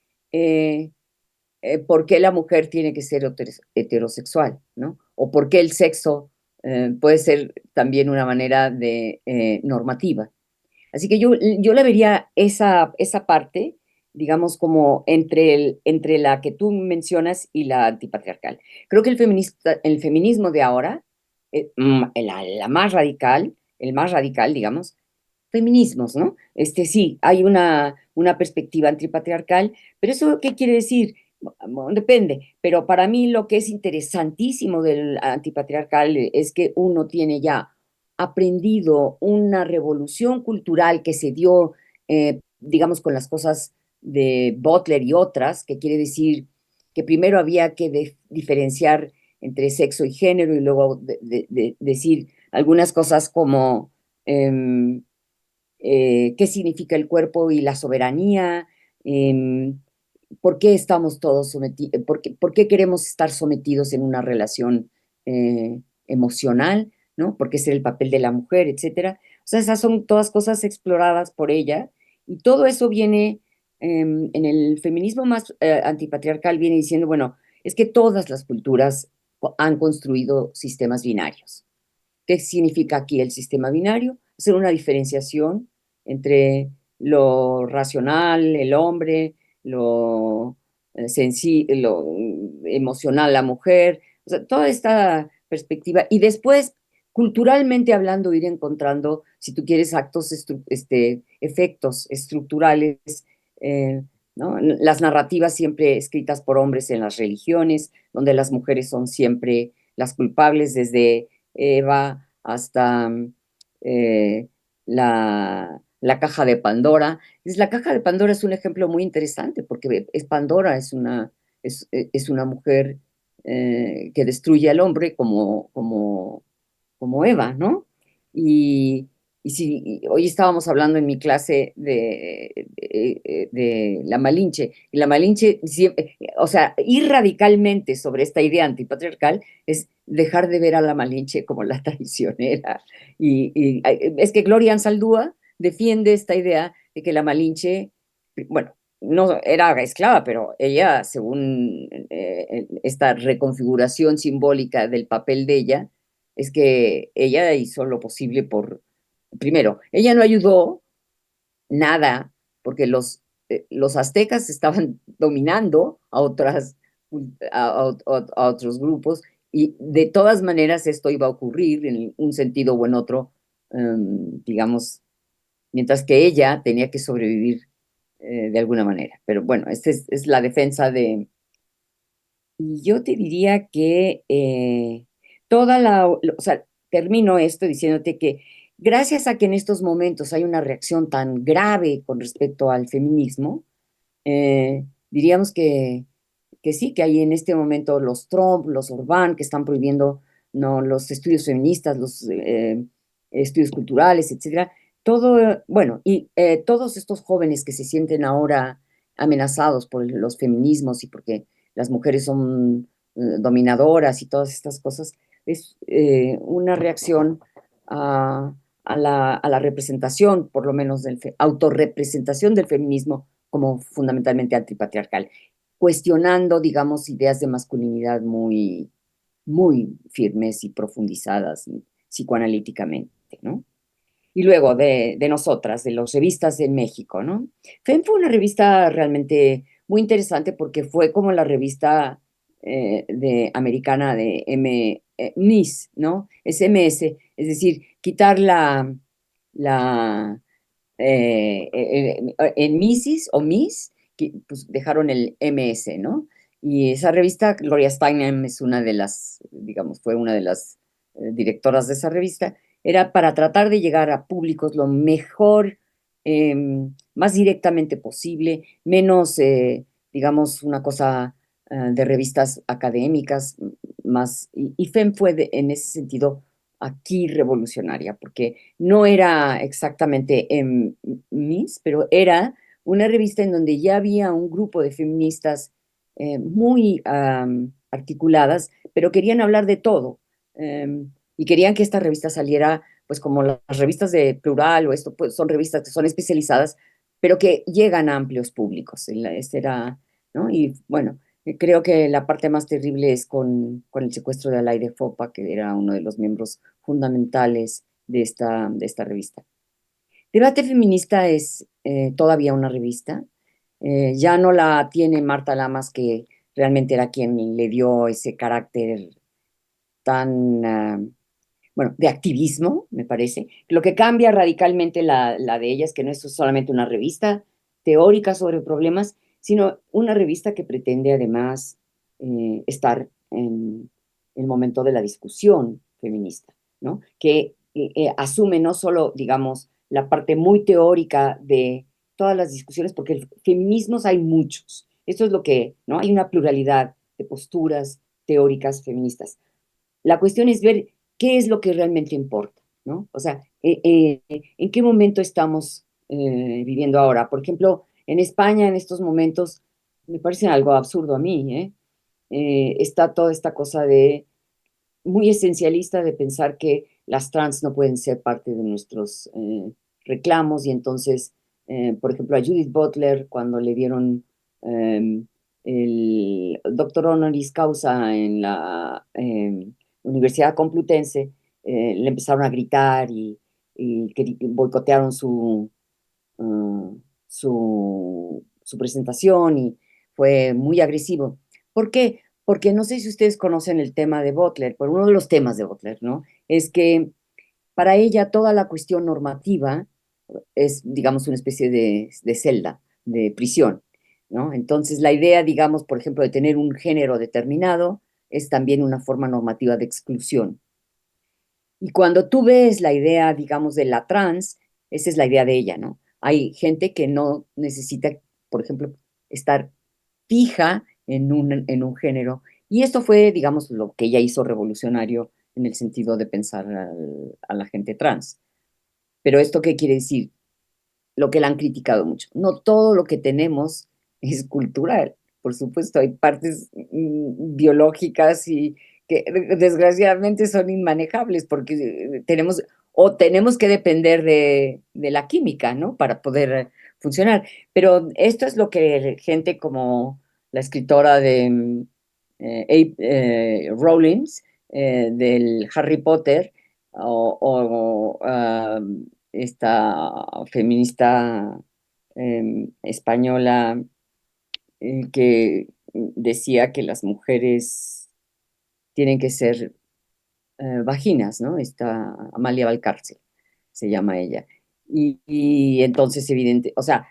por qué la mujer tiene que ser heterosexual, ¿no? O por qué el sexo puede ser también una manera de normativa. Así que yo la vería esa parte, digamos, como entre la que tú mencionas y la antipatriarcal. Creo que el feminismo de ahora, la más radical, el más radical, digamos, feminismos, ¿no? Sí, hay una perspectiva antipatriarcal, pero ¿eso qué quiere decir? Bueno, depende, pero para mí lo que es interesantísimo del antipatriarcal es que uno tiene ya aprendido una revolución cultural que se dio, digamos, con las cosas de Butler y otras, que quiere decir que primero había que diferenciar entre sexo y género y luego decir algunas cosas como qué significa el cuerpo y la soberanía, por qué estamos todos sometidos, por qué queremos estar sometidos en una relación emocional, ¿no? Porque es el papel de la mujer, etcétera. O sea, esas son todas cosas exploradas por ella y todo eso viene en el feminismo más antipatriarcal, viene diciendo, bueno, es que todas las culturas han construido sistemas binarios. ¿Qué significa aquí el sistema binario? Hacer una diferenciación entre lo racional, el hombre, lo emocional, la mujer, o sea, toda esta perspectiva. Y después, culturalmente hablando, ir encontrando, si tú quieres, efectos estructurales, eh, ¿no? Las narrativas siempre escritas por hombres en las religiones, donde las mujeres son siempre las culpables, desde Eva hasta eh, la caja de Pandora. La caja de Pandora es un ejemplo muy interesante porque Pandora es una mujer que destruye al hombre como Eva, ¿no? Y si hoy estábamos hablando en mi clase de la Malinche, y la Malinche, o sea, ir radicalmente sobre esta idea antipatriarcal es dejar de ver a la Malinche como la traicionera. Es que Gloria Anzaldúa defiende esta idea de que la Malinche, bueno, no era esclava, pero ella, según esta reconfiguración simbólica del papel de ella, es que ella hizo lo posible primero, ella no ayudó nada porque los aztecas estaban dominando a otros grupos y de todas maneras esto iba a ocurrir en un sentido o en otro, digamos, mientras que ella tenía que sobrevivir de alguna manera. Pero bueno, esta es la defensa de... Y yo te diría que o sea, termino esto diciéndote que gracias a que en estos momentos hay una reacción tan grave con respecto al feminismo, diríamos que sí, que hay en este momento los Trump, los Orbán, que están prohibiendo no, los estudios feministas, los estudios culturales, etcétera. Todo, bueno, y todos estos jóvenes que se sienten ahora amenazados por los feminismos y porque las mujeres son dominadoras y todas estas cosas, es una reacción a la representación, por lo menos, autorrepresentación del feminismo como fundamentalmente antipatriarcal, cuestionando, digamos, ideas de masculinidad muy, muy firmes y profundizadas psicoanalíticamente, ¿no? y luego de nosotras, de las revistas de México, ¿no? FEM fue una revista realmente muy interesante porque fue como la revista americana de MIS, ¿no? Es MS, es decir, quitar la en Mises o Miss, que, pues, dejaron el MS, ¿no? Y esa revista, Gloria Steinem es una de las, digamos, fue una de las directoras de esa revista, era para tratar de llegar a públicos lo mejor, más directamente posible, menos, digamos, una cosa de revistas académicas, más, y FEM fue en ese sentido aquí revolucionaria, porque no era exactamente Miss, pero era una revista en donde ya había un grupo de feministas muy articuladas, pero querían hablar de todo. Y querían que esta revista saliera, pues como las revistas de Plural o esto, pues son revistas que son especializadas, pero que llegan a amplios públicos. Este era, ¿no? Y bueno, creo que la parte más terrible es con el secuestro de Alain de Fopa, que era uno de los miembros fundamentales de esta revista. Debate Feminista es todavía una revista. Ya no la tiene Marta Lamas, que realmente era quien le dio ese carácter tan, bueno, de activismo, me parece. Lo que cambia radicalmente la de ella es que no es solamente una revista teórica sobre problemas, sino una revista que pretende además estar en el momento de la discusión feminista, ¿no? Que asume no solo, digamos, la parte muy teórica de todas las discusiones, porque feminismos hay muchos. Esto es lo que, ¿no? Hay una pluralidad de posturas teóricas feministas. La cuestión es ver qué es lo que realmente importa, ¿no? O sea, ¿en qué momento estamos viviendo ahora? Por ejemplo, en España en estos momentos, me parece algo absurdo a mí, ¿eh? Está toda esta cosa de muy esencialista de pensar que las trans no pueden ser parte de nuestros reclamos y entonces, por ejemplo, a Judith Butler, cuando le dieron el doctor honoris causa en la Universidad Complutense, le empezaron a gritar y boicotearon uh, su presentación y fue muy agresivo. ¿Por qué? Porque no sé si ustedes conocen el tema de Butler, pero uno de los temas de Butler, ¿no? Es que para ella toda la cuestión normativa es, digamos, una especie de celda, de prisión, ¿no? Entonces la idea, digamos, por ejemplo, de tener un género determinado es también una forma normativa de exclusión. Y cuando tú ves la idea, digamos, de la trans, esa es la idea de ella, ¿no? Hay gente que no necesita, por ejemplo, estar fija en un género. Y esto fue, digamos, lo que ella hizo revolucionario en el sentido de pensar a la gente trans. Pero ¿esto qué quiere decir? Lo que la han criticado mucho. No todo lo que tenemos es cultural. Por supuesto, hay partes biológicas y que desgraciadamente son inmanejables porque tenemos que depender de la química, ¿no? Para poder funcionar. Pero esto es lo que gente como la escritora de Rowling, del Harry Potter, esta feminista española que decía que las mujeres tienen que ser vaginas, ¿no? Esta Amalia Valcárcel se llama ella. Y entonces, evidente, o sea,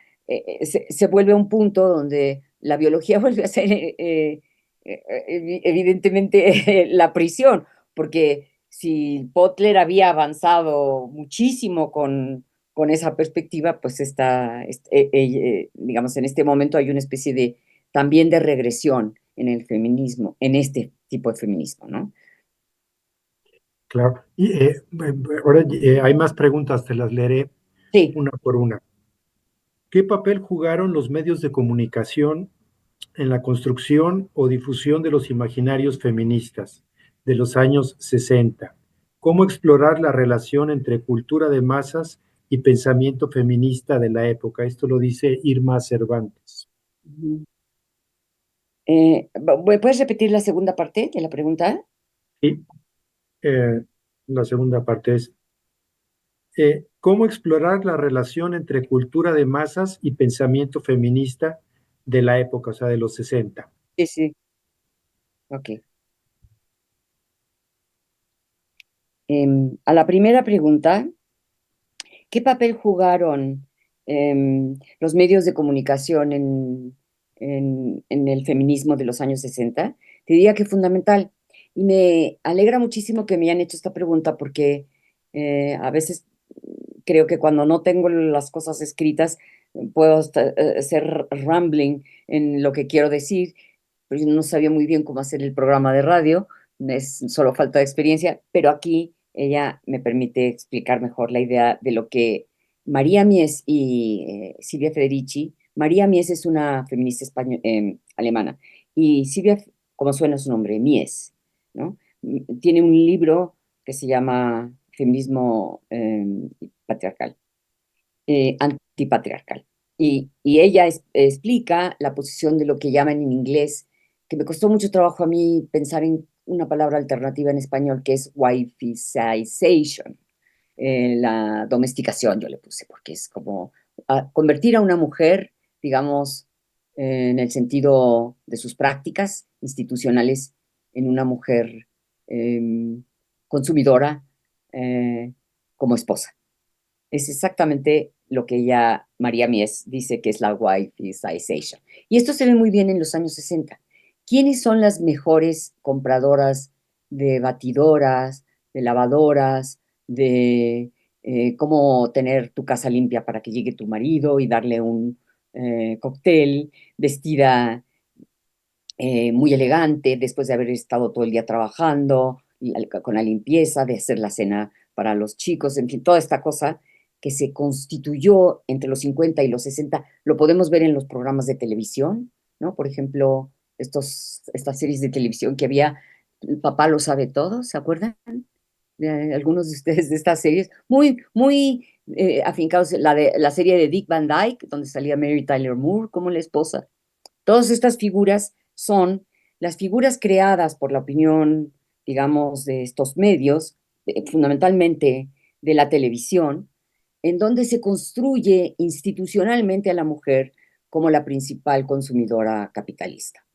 se vuelve un punto donde la biología vuelve a ser evidentemente la prisión, porque si Butler había avanzado muchísimo con esa perspectiva, pues digamos, en este momento hay una especie de también de regresión en el feminismo, en este tipo de feminismo, ¿no? Claro. Y ahora hay más preguntas, te las leeré Sí. una por una. ¿Qué papel jugaron los medios de comunicación en la construcción o difusión de los imaginarios feministas de los años 60? ¿Cómo explorar la relación entre cultura de masas y pensamiento feminista de la época? Esto lo dice Irma Cervantes. ¿Puedes repetir la segunda parte de la pregunta? Y la segunda parte es, ¿Cómo explorar la relación entre cultura de masas y pensamiento feminista de la época, o sea, de los 60? Sí, sí, ok. A la primera pregunta, ¿qué papel jugaron los medios de comunicación en el feminismo de los años 60? Te diría que fundamental. Y me alegra muchísimo que me hayan hecho esta pregunta porque a veces creo que cuando no tengo las cosas escritas puedo ser rambling en lo que quiero decir, pero yo no sabía muy bien cómo hacer el programa de radio, es solo falta de experiencia, pero aquí ella me permite explicar mejor la idea de lo que María Mies y Silvia Federici. María Mies es una feminista alemana y Silvia, como suena su nombre, Mies, ¿no? Tiene un libro que se llama Feminismo Patriarcal, Antipatriarcal. Y ella explica la posición de lo que llaman en inglés, que me costó mucho trabajo a mí pensar en una palabra alternativa en español, que es wifeization, la domesticación, yo le puse, porque es como convertir a una mujer, digamos, en el sentido de sus prácticas institucionales, en una mujer eh, consumidora como esposa. Es exactamente lo que ella, María Mies, dice que es la wifeization. Y esto se ve muy bien en los años 60. ¿Quiénes son las mejores compradoras de batidoras, de lavadoras, de cómo tener tu casa limpia para que llegue tu marido y darle un cóctel, vestida muy elegante después de haber estado todo el día trabajando, con la limpieza, de hacer la cena para los chicos, en fin, toda esta cosa que se constituyó entre los 50 y los 60, lo podemos ver en los programas de televisión, ¿no? Por ejemplo, estas series de televisión que había, el papá lo sabe todo, ¿se acuerdan? De algunos de ustedes de estas series, muy afincados, la serie de Dick Van Dyke, donde salía Mary Tyler Moore como la esposa. Todas estas figuras son las figuras creadas por la opinión, digamos, de estos medios, fundamentalmente de la televisión, en donde se construye institucionalmente a la mujer como la principal consumidora capitalista.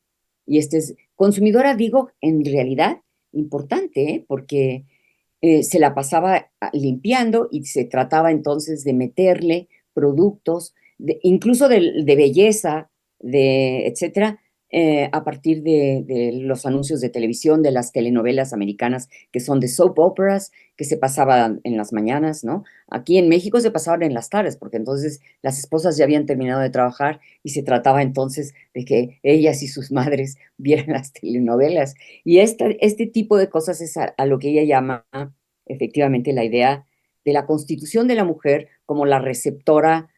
Y este es consumidora, digo, en realidad importante, ¿eh? Porque se la pasaba limpiando y se trataba entonces de meterle productos, incluso de belleza, etcétera, a partir de los anuncios de televisión, de las telenovelas americanas que son de soap operas, que se pasaban en las mañanas, ¿no? Aquí en México se pasaban en las tardes, porque entonces las esposas ya habían terminado de trabajar y se trataba entonces de que ellas y sus madres vieran las telenovelas. Y este tipo de cosas es a lo que ella llama efectivamente la idea de la constitución de la mujer como la receptora,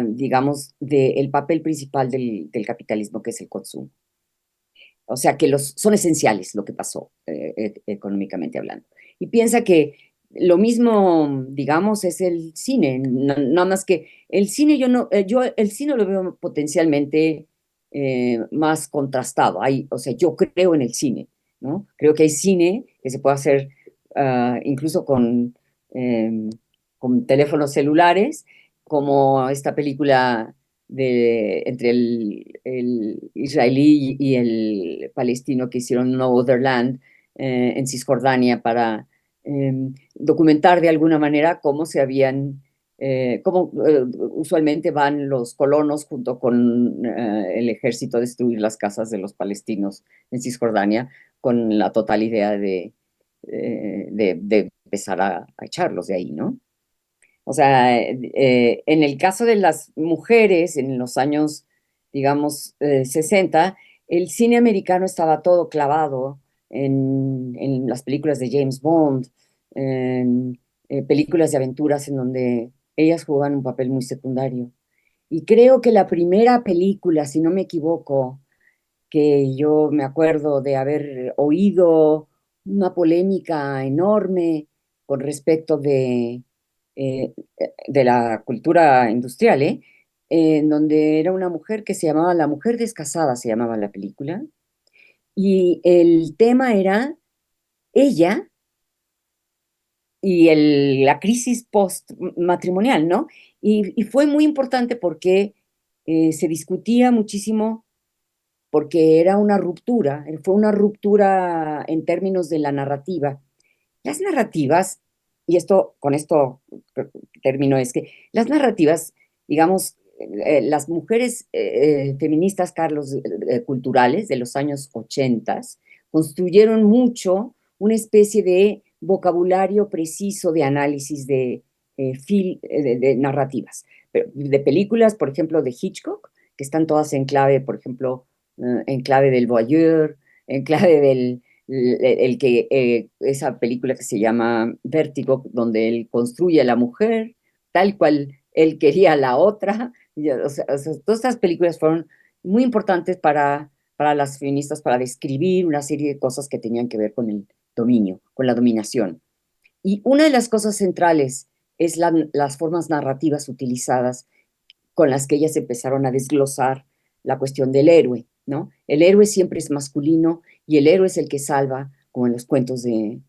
digamos, del papel principal del capitalismo, que es el consumo. O sea, que son esenciales lo que pasó económicamente hablando. Y piensa que lo mismo, digamos, es el cine, nada más que el cine yo el cine lo veo potencialmente más contrastado. O sea, yo creo en el cine, ¿no? Creo que hay cine que se puede hacer incluso eh, con teléfonos celulares, como esta película entre el israelí y el palestino que hicieron No Other Land en Cisjordania para documentar de alguna manera cómo usualmente van los colonos junto con el ejército a destruir las casas de los palestinos en Cisjordania con la total idea de empezar a echarlos de ahí, ¿no? O sea, en el caso de las mujeres en los años, digamos, 60, el cine americano estaba todo clavado en las películas de James Bond, en películas de aventuras en donde ellas jugaban un papel muy secundario. Y creo que la primera película, si no me equivoco, que yo me acuerdo de haber oído una polémica enorme con respecto de la cultura industrial, en donde era una mujer que se llamaba La Mujer Descasada, se llamaba la película, y el tema era ella la crisis post-matrimonial, ¿no? Y fue muy importante porque se discutía muchísimo, porque era una ruptura, fue una ruptura en términos de la narrativa. Las narrativas, y con esto termino, es que las narrativas, digamos, las mujeres feministas, Carlos, culturales de los años 80, construyeron mucho una especie de vocabulario preciso de análisis de narrativas, de películas, por ejemplo, de Hitchcock, que están todas en clave, por ejemplo, en clave del voyeur, en clave del esa película que se llama Vértigo, donde él construye a la mujer tal cual él quería a la otra. O sea, todas estas películas fueron muy importantes para las feministas, para describir una serie de cosas que tenían que ver con el dominio, con la dominación. Y una de las cosas centrales es las formas narrativas utilizadas con las que ellas empezaron a desglosar la cuestión del héroe, ¿no? El héroe siempre es masculino y el héroe es el que salva, como en los cuentos de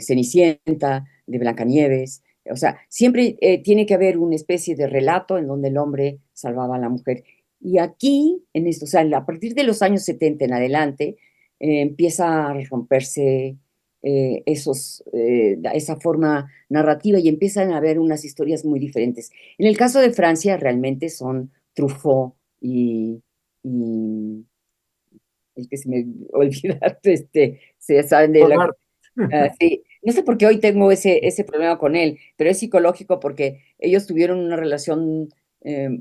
Cenicienta, de Blancanieves. O sea, siempre tiene que haber una especie de relato en donde el hombre salvaba a la mujer. Y aquí, en esto, o sea, a partir de los años 70 en adelante, empieza a romperse esa forma narrativa y empiezan a haber unas historias muy diferentes. En el caso de Francia, realmente son Truffaut y el que se me olvida, se saben de la... Hogar. sí. No sé por qué hoy tengo ese problema con él, pero es psicológico porque ellos tuvieron una relación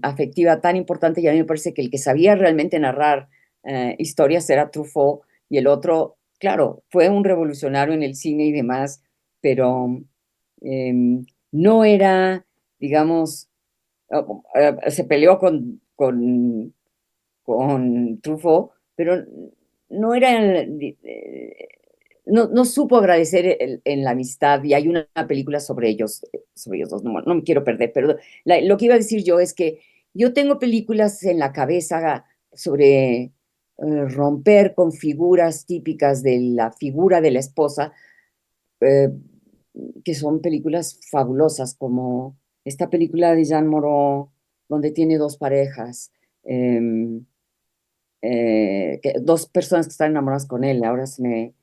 afectiva tan importante y a mí me parece que el que sabía realmente narrar historias era Truffaut y el otro, claro, fue un revolucionario en el cine y demás, pero no era, digamos, se peleó con Truffaut, pero no era, no supo agradecer en la amistad y hay una película sobre ellos dos, no me quiero perder, pero lo que iba a decir yo es que yo tengo películas en la cabeza sobre romper con figuras típicas de la figura de la esposa, eh, que son películas fabulosas, como esta película de Jean Moreau, donde tiene dos parejas, dos personas que están enamoradas con él. Ahora se me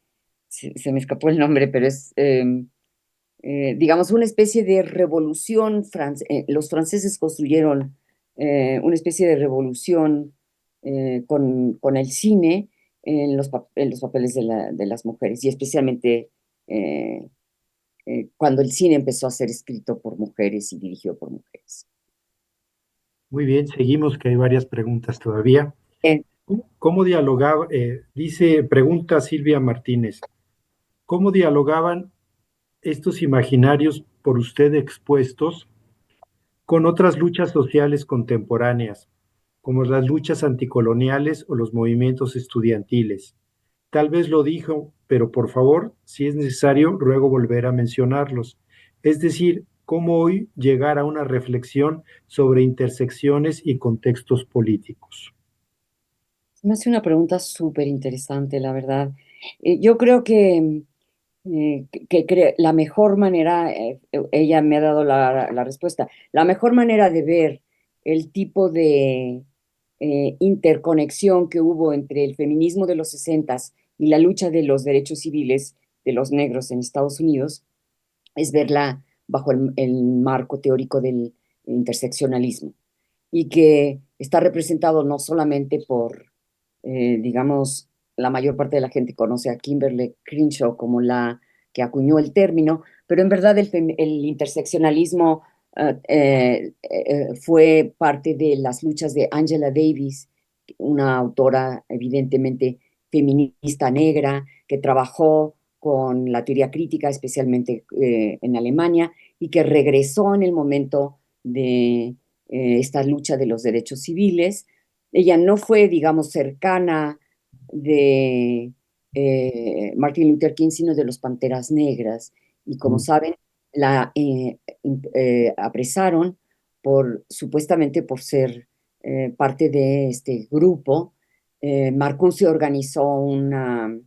escapó el nombre, pero es, digamos, una especie de revolución. Los franceses construyeron una especie de revolución con el cine en los papeles de las mujeres, y especialmente eh, cuando el cine empezó a ser escrito por mujeres y dirigido por mujeres. Muy bien, seguimos, que hay varias preguntas todavía. Eh, ¿Cómo dialogaba? Pregunta Silvia Martínez, ¿cómo dialogaban estos imaginarios por usted expuestos con otras luchas sociales contemporáneas, como las luchas anticoloniales o los movimientos estudiantiles? Tal vez lo dijo, pero por favor, si es necesario, ruego volver a mencionarlos. Es decir, cómo hoy llegar a una reflexión sobre intersecciones y contextos políticos. Me hace una pregunta súper interesante, la verdad. Yo creo que la mejor manera, ella me ha dado la respuesta, la mejor manera de ver el tipo de interconexión que hubo entre el feminismo de los 60 y la lucha de los derechos civiles de los negros en Estados Unidos es verla bajo el marco teórico del interseccionalismo y que está representado no solamente por, digamos, la mayor parte de la gente conoce a Kimberly Crenshaw como la que acuñó el término, pero en verdad el interseccionalismo fue parte de las luchas de Angela Davis, una autora evidentemente feminista negra que trabajó con la teoría crítica, especialmente en Alemania, y que regresó en el momento de esta lucha de los derechos civiles. Ella no fue, digamos, cercana de Martin Luther King, sino de los Panteras Negras. Y como saben, la apresaron supuestamente por ser parte de este grupo. Marcuse organizó una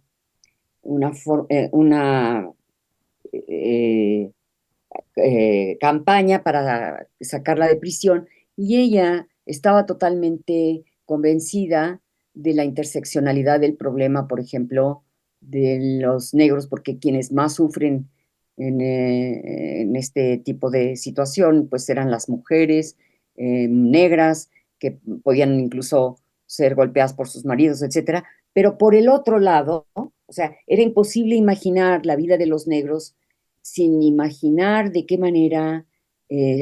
campaña para sacarla de prisión, y ella estaba totalmente convencida de la interseccionalidad del problema, por ejemplo, de los negros, porque quienes más sufren en este tipo de situación, pues eran las mujeres negras, que podían incluso ser golpeadas por sus maridos, etcétera. Pero por el otro lado, ¿no? O sea, era imposible imaginar la vida de los negros sin imaginar de qué manera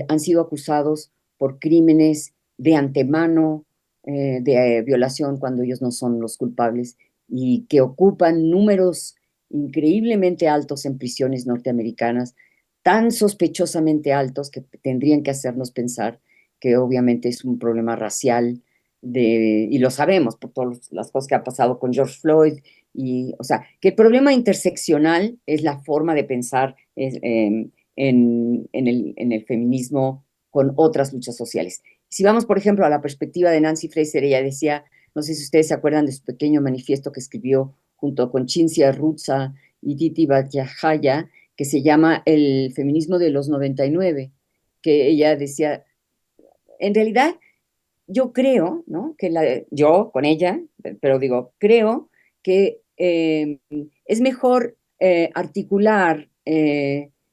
han sido acusados por crímenes de antemano, de violación cuando ellos no son los culpables, y que ocupan números increíblemente altos en prisiones norteamericanas, tan sospechosamente altos que tendrían que hacernos pensar que obviamente es un problema racial, y lo sabemos por todas las cosas que ha pasado con George Floyd, y, o sea, que el problema interseccional es la forma de pensar en el feminismo con otras luchas sociales. Si vamos, por ejemplo, a la perspectiva de Nancy Fraser, ella decía, no sé si ustedes se acuerdan de su pequeño manifiesto que escribió junto con Cinzia Arruzza y Titi Bhattacharya, que se llama El feminismo de los 99, que ella decía, en realidad yo creo, ¿no? Yo con ella, pero digo, creo que es mejor articular,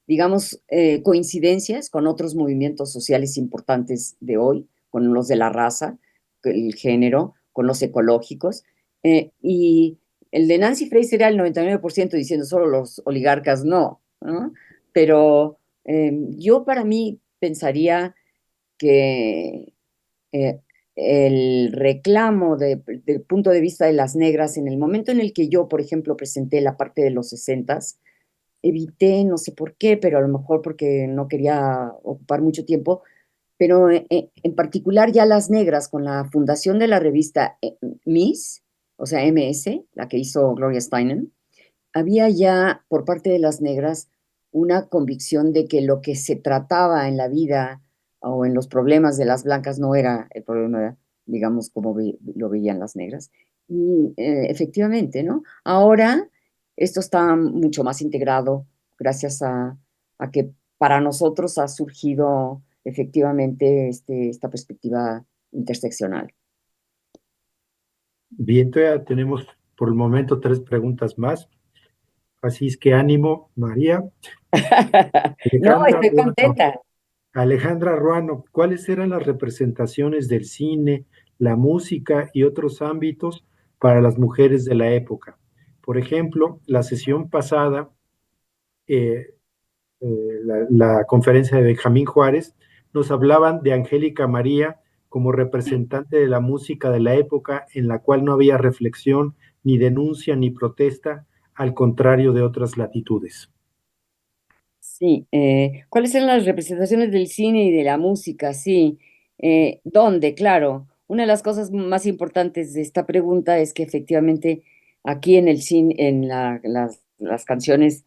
digamos, coincidencias con otros movimientos sociales importantes de hoy, con los de la raza, el género, con los ecológicos, y el de Nancy Fraser era el 99% diciendo solo los oligarcas no, ¿no? Pero yo para mí pensaría que eh, el reclamo del punto de vista de las negras, en el momento en el que yo, por ejemplo, presenté la parte de los 60s, evité, no sé por qué, pero a lo mejor porque no quería ocupar mucho tiempo, pero en particular ya las negras, con la fundación de la revista Miss, o sea, MS, la que hizo Gloria Steinem, había ya por parte de las negras una convicción de que lo que se trataba en la vida o en los problemas de las blancas no era el problema, digamos, como lo veían las negras. Y efectivamente, ¿no? Ahora esto está mucho más integrado gracias a que para nosotros ha surgido efectivamente esta perspectiva interseccional. Bien, todavía tenemos por el momento 3 preguntas más. Así es que ánimo, María. No, Alejandra estoy Ruano, contenta. Alejandra Ruano, ¿cuáles eran las representaciones del cine, la música y otros ámbitos para las mujeres de la época? Por ejemplo, la sesión pasada, eh, la conferencia de Benjamín Juárez, nos hablaban de Angélica María como representante de la música de la época en la cual no había reflexión, ni denuncia, ni protesta, al contrario de otras latitudes. Sí, ¿cuáles eran las representaciones del cine y de la música? Sí, ¿dónde? Claro, una de las cosas más importantes de esta pregunta es que efectivamente aquí en el cine, en las canciones,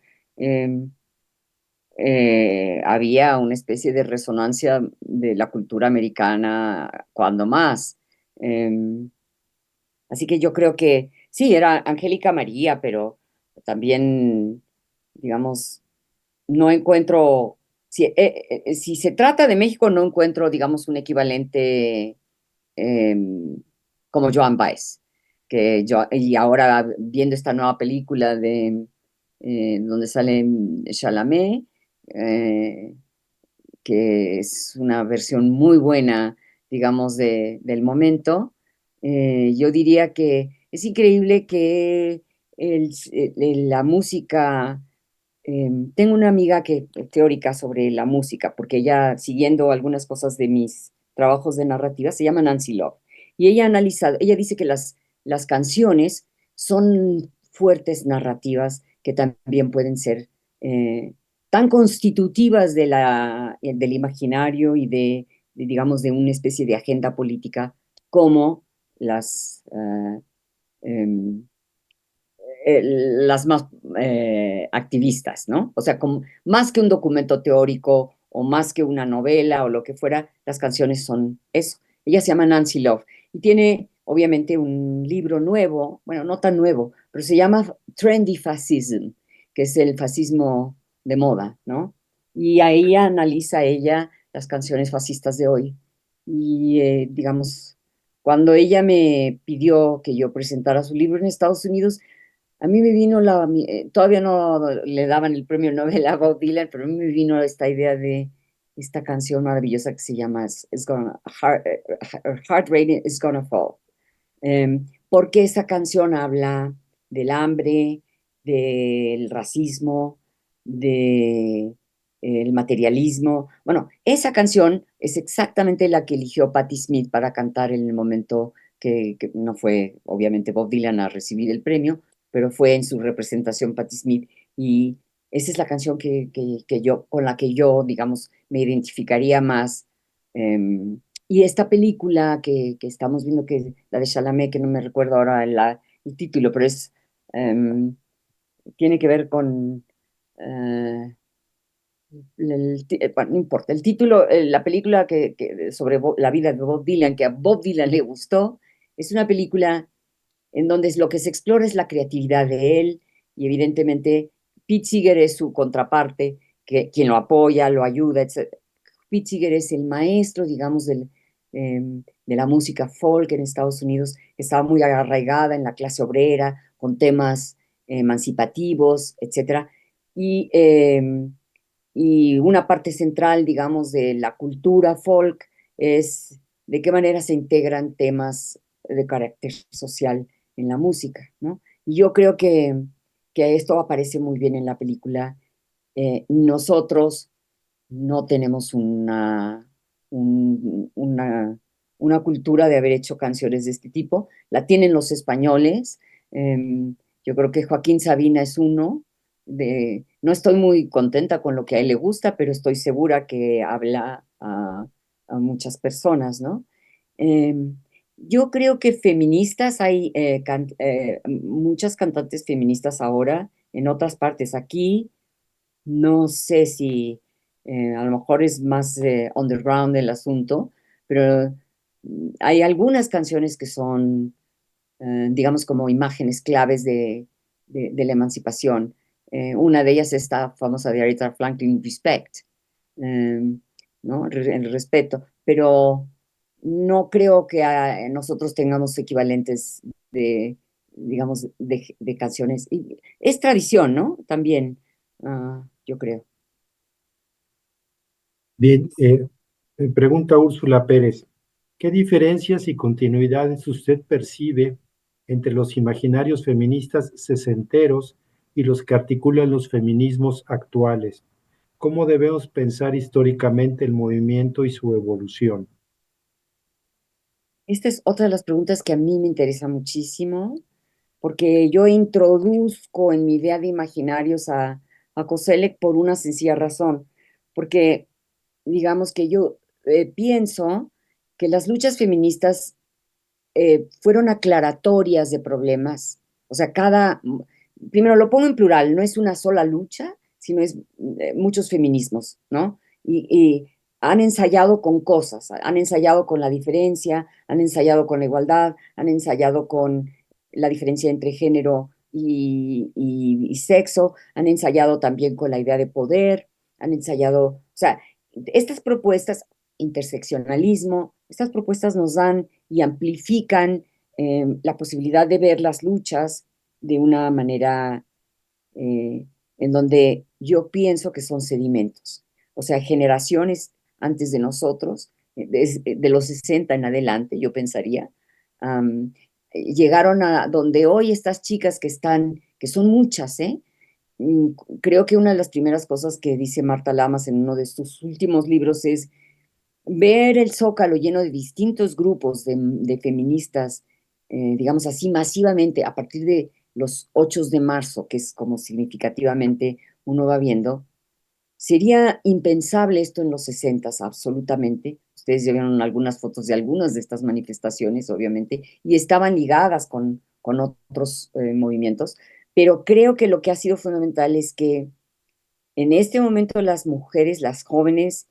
eh, había una especie de resonancia de la cultura americana, cuando más. Em, Así que yo creo que sí, era Angélica María, pero también, digamos, no encuentro, si se trata de México, no encuentro, digamos, un equivalente eh, como Joan Baez, y ahora viendo esta nueva película donde sale Chalamet, eh, que es una versión muy buena, digamos, del momento, yo diría que es increíble que la música. Tengo una amiga que teórica sobre la música, porque ella, siguiendo algunas cosas de mis trabajos de narrativa, se llama Nancy Love. Y ella ha analizado, ella dice que las canciones son fuertes narrativas que también pueden ser tan constitutivas del imaginario y digamos, de una especie de agenda política como em, las más activistas, ¿no? O sea, más que un documento teórico o más que una novela o lo que fuera, las canciones son eso. Ella se llama Nancy Love y tiene obviamente un libro nuevo, bueno, no tan nuevo, pero se llama Trendy Fascism, que es el fascismo de moda, ¿no? Y ahí analiza ella las canciones fascistas de hoy. Y digamos, cuando ella me pidió que yo presentara su libro en Estados Unidos, a mí me vino todavía no le daban el premio Nobel a Bob Dylan, pero a mí me vino esta idea de esta canción maravillosa que se llama Heart Rate is Gonna Fall. Porque esa canción habla del hambre, del racismo, del materialismo. Bueno, esa canción es exactamente la que eligió Patti Smith para cantar en el momento que no fue, obviamente, Bob Dylan a recibir el premio, pero fue en su representación Patti Smith. Y esa es la canción con la que yo, digamos, me identificaría más. Y esta película que estamos viendo, que es la de Chalamet, que no me recuerdo ahora el título, pero tiene que ver con, bueno, no importa, el título, la película sobre la vida de Bob Dylan, que a Bob Dylan le gustó, es una película en donde lo que se explora es la creatividad de él y evidentemente Pete Seeger es su contraparte, quien lo apoya, lo ayuda, etc. Pete Seeger es el maestro, digamos, de la música folk en Estados Unidos, que estaba muy arraigada en la clase obrera, con temas emancipativos, etc. Y, y una parte central, digamos, de la cultura folk es de qué manera se integran temas de carácter social en la música, ¿no? Y yo creo que esto aparece muy bien en la película. Nosotros no tenemos una cultura de haber hecho canciones de este tipo. La tienen los españoles. Yo creo que Joaquín Sabina es uno. No estoy muy contenta con lo que a él le gusta, pero estoy segura que habla a muchas personas, ¿no? Yo creo que feministas, hay muchas cantantes feministas ahora en otras partes. Aquí no sé si a lo mejor es más underground el asunto, pero hay algunas canciones que son, digamos, como imágenes claves de la emancipación. Una de ellas es esta famosa de Aretha Franklin, Respect, ¿no? El respeto, pero no creo que nosotros tengamos equivalentes de, digamos, de canciones. Y es tradición, ¿no? También, yo creo. Bien, pregunta Úrsula Pérez, ¿qué diferencias y continuidades usted percibe entre los imaginarios feministas sesenteros y los que articulan los feminismos actuales? ¿Cómo debemos pensar históricamente el movimiento y su evolución? Esta es otra de las preguntas que a mí me interesa muchísimo, porque yo introduzco en mi idea de imaginarios a Koselleck por una sencilla razón, porque digamos que yo pienso que las luchas feministas fueron aclaratorias de problemas. O sea, primero lo pongo en plural, no es una sola lucha, sino es muchos feminismos, ¿no? Y han ensayado con cosas, han ensayado con la diferencia, han ensayado con la igualdad, han ensayado con la diferencia entre género y sexo, han ensayado también con la idea de poder, han ensayado, o sea, estas propuestas, interseccionalismo, estas propuestas nos dan y amplifican la posibilidad de ver las luchas de una manera en donde yo pienso que son sedimentos. O sea, generaciones antes de nosotros, de los 60 en adelante, yo pensaría, llegaron a donde hoy estas chicas que son muchas, ¿eh? Mm, Creo que una de las primeras cosas que dice Marta Lamas en uno de sus últimos libros es ver el Zócalo lleno de distintos grupos de feministas, digamos así, masivamente, a partir de los 8 de marzo, que es como significativamente uno va viendo, sería impensable esto en los 60, absolutamente. Ustedes ya vieron algunas fotos de algunas de estas manifestaciones, obviamente, y estaban ligadas con otros movimientos, pero creo que lo que ha sido fundamental es que en este momento las mujeres, las jóvenes,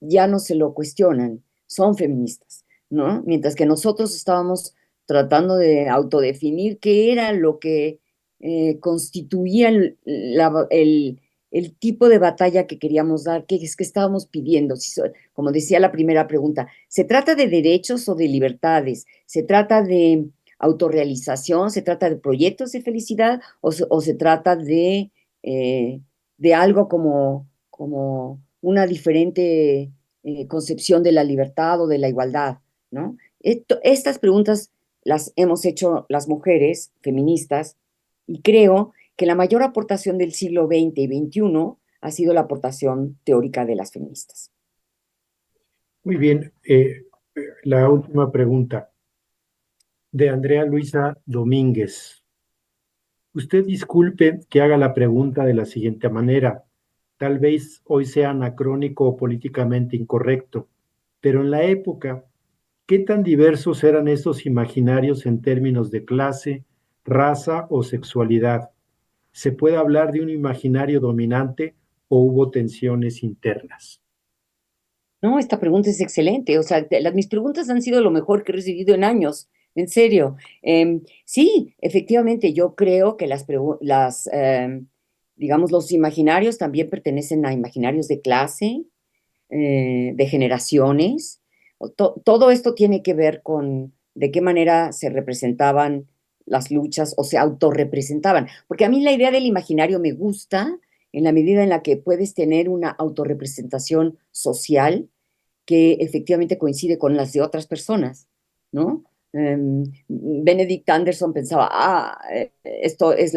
ya no se lo cuestionan, son feministas, ¿no? Mientras que nosotros estábamos tratando de autodefinir qué era lo que constituía el tipo de batalla que queríamos dar, que es que estábamos pidiendo. Como decía la primera pregunta, ¿se trata de derechos o de libertades? ¿Se trata de autorrealización? ¿Se trata de proyectos de felicidad? ¿O se trata de algo como una diferente concepción de la libertad o de la igualdad, ¿no? Estas preguntas las hemos hecho las mujeres feministas y creo que la mayor aportación del siglo XX y XXI ha sido la aportación teórica de las feministas. Muy bien. La última pregunta de Andrea Luisa Domínguez. Usted disculpe que haga la pregunta de la siguiente manera. Tal vez hoy sea anacrónico o políticamente incorrecto, pero en la época, ¿qué tan diversos eran estos imaginarios en términos de clase, raza o sexualidad? ¿Se puede hablar de un imaginario dominante o hubo tensiones internas? No, esta pregunta es excelente. O sea, mis preguntas han sido lo mejor que he recibido en años. En serio. Sí, efectivamente, yo creo que digamos, los imaginarios también pertenecen a imaginarios de clase, de generaciones. Todo esto tiene que ver con de qué manera se representaban las luchas o se autorrepresentaban. Porque a mí la idea del imaginario me gusta en la medida en la que puedes tener una autorrepresentación social que efectivamente coincide con las de otras personas, ¿no? Benedict Anderson pensaba, esto es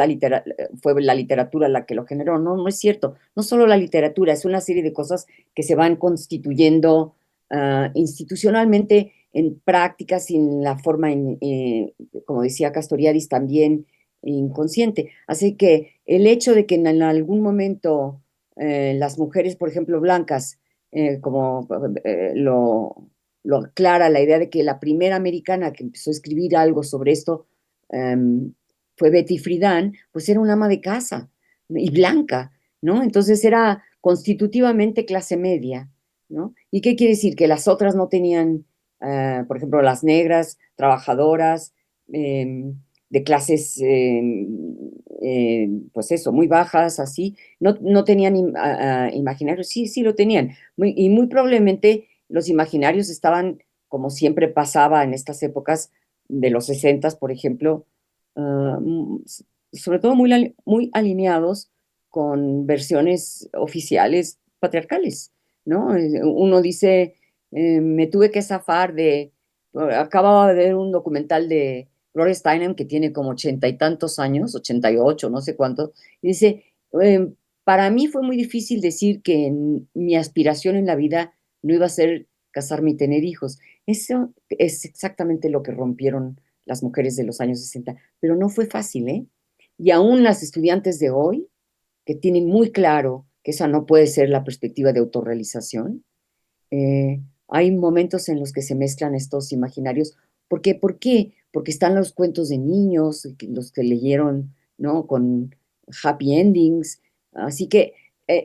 fue la literatura la que lo generó. No, no es cierto. No solo la literatura, es una serie de cosas que se van constituyendo institucionalmente en prácticas y en la forma, como decía Castoriadis, también inconsciente. Así que el hecho de que en algún momento las mujeres, por ejemplo, blancas, como lo aclara la idea de que la primera americana que empezó a escribir algo sobre esto fue Betty Friedan, pues era una ama de casa y blanca, ¿no? Entonces era constitutivamente clase media, ¿no? ¿Y qué quiere decir? Que las otras no tenían, por ejemplo, las negras, trabajadoras, de clases, pues eso, muy bajas, así, no tenían imaginarios. Sí, sí lo tenían. Y muy probablemente los imaginarios estaban, como siempre pasaba en estas épocas de los 60, por ejemplo, sobre todo muy alineados con versiones oficiales patriarcales, ¿no? Uno dice, me tuve que zafar acababa de ver un documental de Gloria Steinem que tiene como 80 y tantos años, 88, no sé cuánto, y dice, para mí fue muy difícil decir que mi aspiración en la vida no iba a ser casarme y tener hijos. Eso es exactamente lo que rompieron las mujeres de los años 60, pero no fue fácil, ¿eh? Y aún las estudiantes de hoy, que tienen muy claro que esa no puede ser la perspectiva de autorrealización, eh, hay momentos en los que se mezclan estos imaginarios. ¿Por qué? ¿Por qué? Porque están los cuentos de niños, los que leyeron, ¿no? Con happy endings. Así que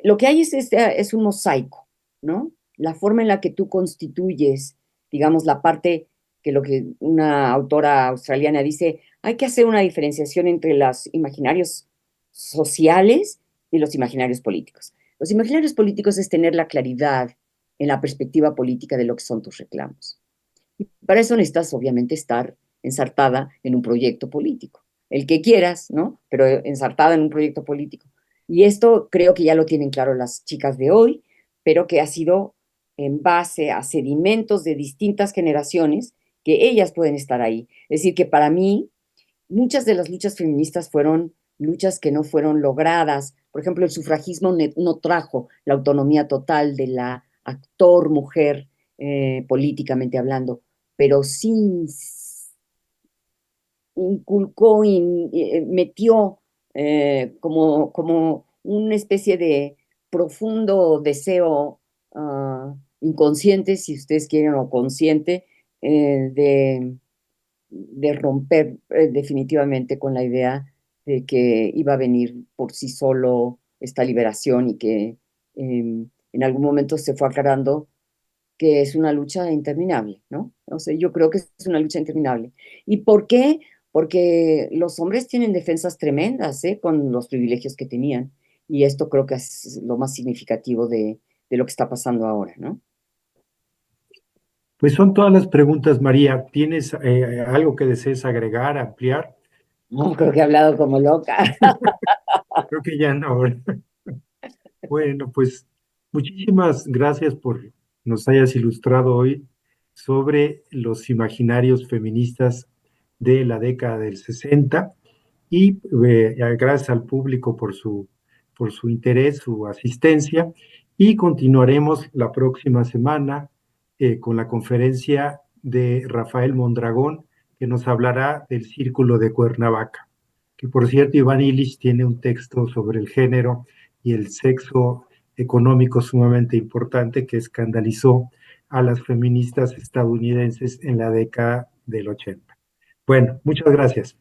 lo que hay es un mosaico, ¿no? La forma en la que tú constituyes, digamos, la parte que lo que una autora australiana dice, hay que hacer una diferenciación entre los imaginarios sociales y los imaginarios políticos. Los imaginarios políticos es tener la claridad en la perspectiva política de lo que son tus reclamos. Y para eso necesitas, obviamente, estar ensartada en un proyecto político, el que quieras, ¿no? Pero ensartada en un proyecto político. Y esto creo que ya lo tienen claro las chicas de hoy, pero que ha sido en base a sedimentos de distintas generaciones que ellas pueden estar ahí. Es decir, que para mí muchas de las luchas feministas fueron luchas que no fueron logradas. Por ejemplo, el sufragismo no trajo la autonomía total de la actor mujer políticamente hablando, pero sí inculcó y metió como una especie de profundo deseo inconsciente, si ustedes quieren, o consciente, de romper definitivamente con la idea de que iba a venir por sí solo esta liberación y que en algún momento se fue aclarando que es una lucha interminable, ¿no? O sea, yo creo que es una lucha interminable. ¿Y por qué? Porque los hombres tienen defensas tremendas, ¿eh? Con los privilegios que tenían. Y esto creo que es lo más significativo de lo que está pasando ahora, ¿no? Pues son todas las preguntas, María. ¿Tienes algo que desees agregar, ampliar? No, creo que he hablado como loca. Creo que ya no. Bueno, pues muchísimas gracias por nos hayas ilustrado hoy sobre los imaginarios feministas de la década del 60 y gracias al público por su interés, su asistencia y continuaremos la próxima semana con la conferencia de Rafael Mondragón que nos hablará del Círculo de Cuernavaca, que por cierto Iván Illich tiene un texto sobre el género y el sexo económico sumamente importante que escandalizó a las feministas estadounidenses en la década del 80. Bueno, muchas gracias.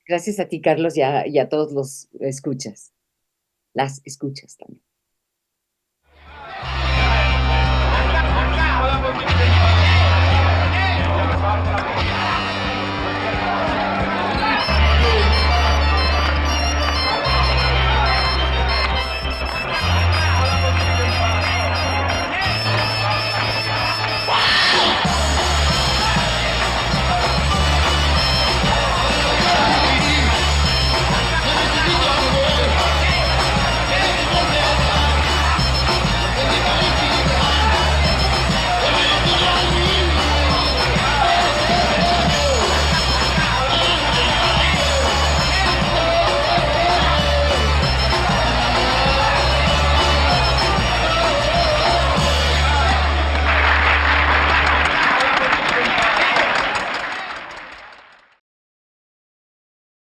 Gracias a ti, Carlos, y a todos los escuchas. Las escuchas también.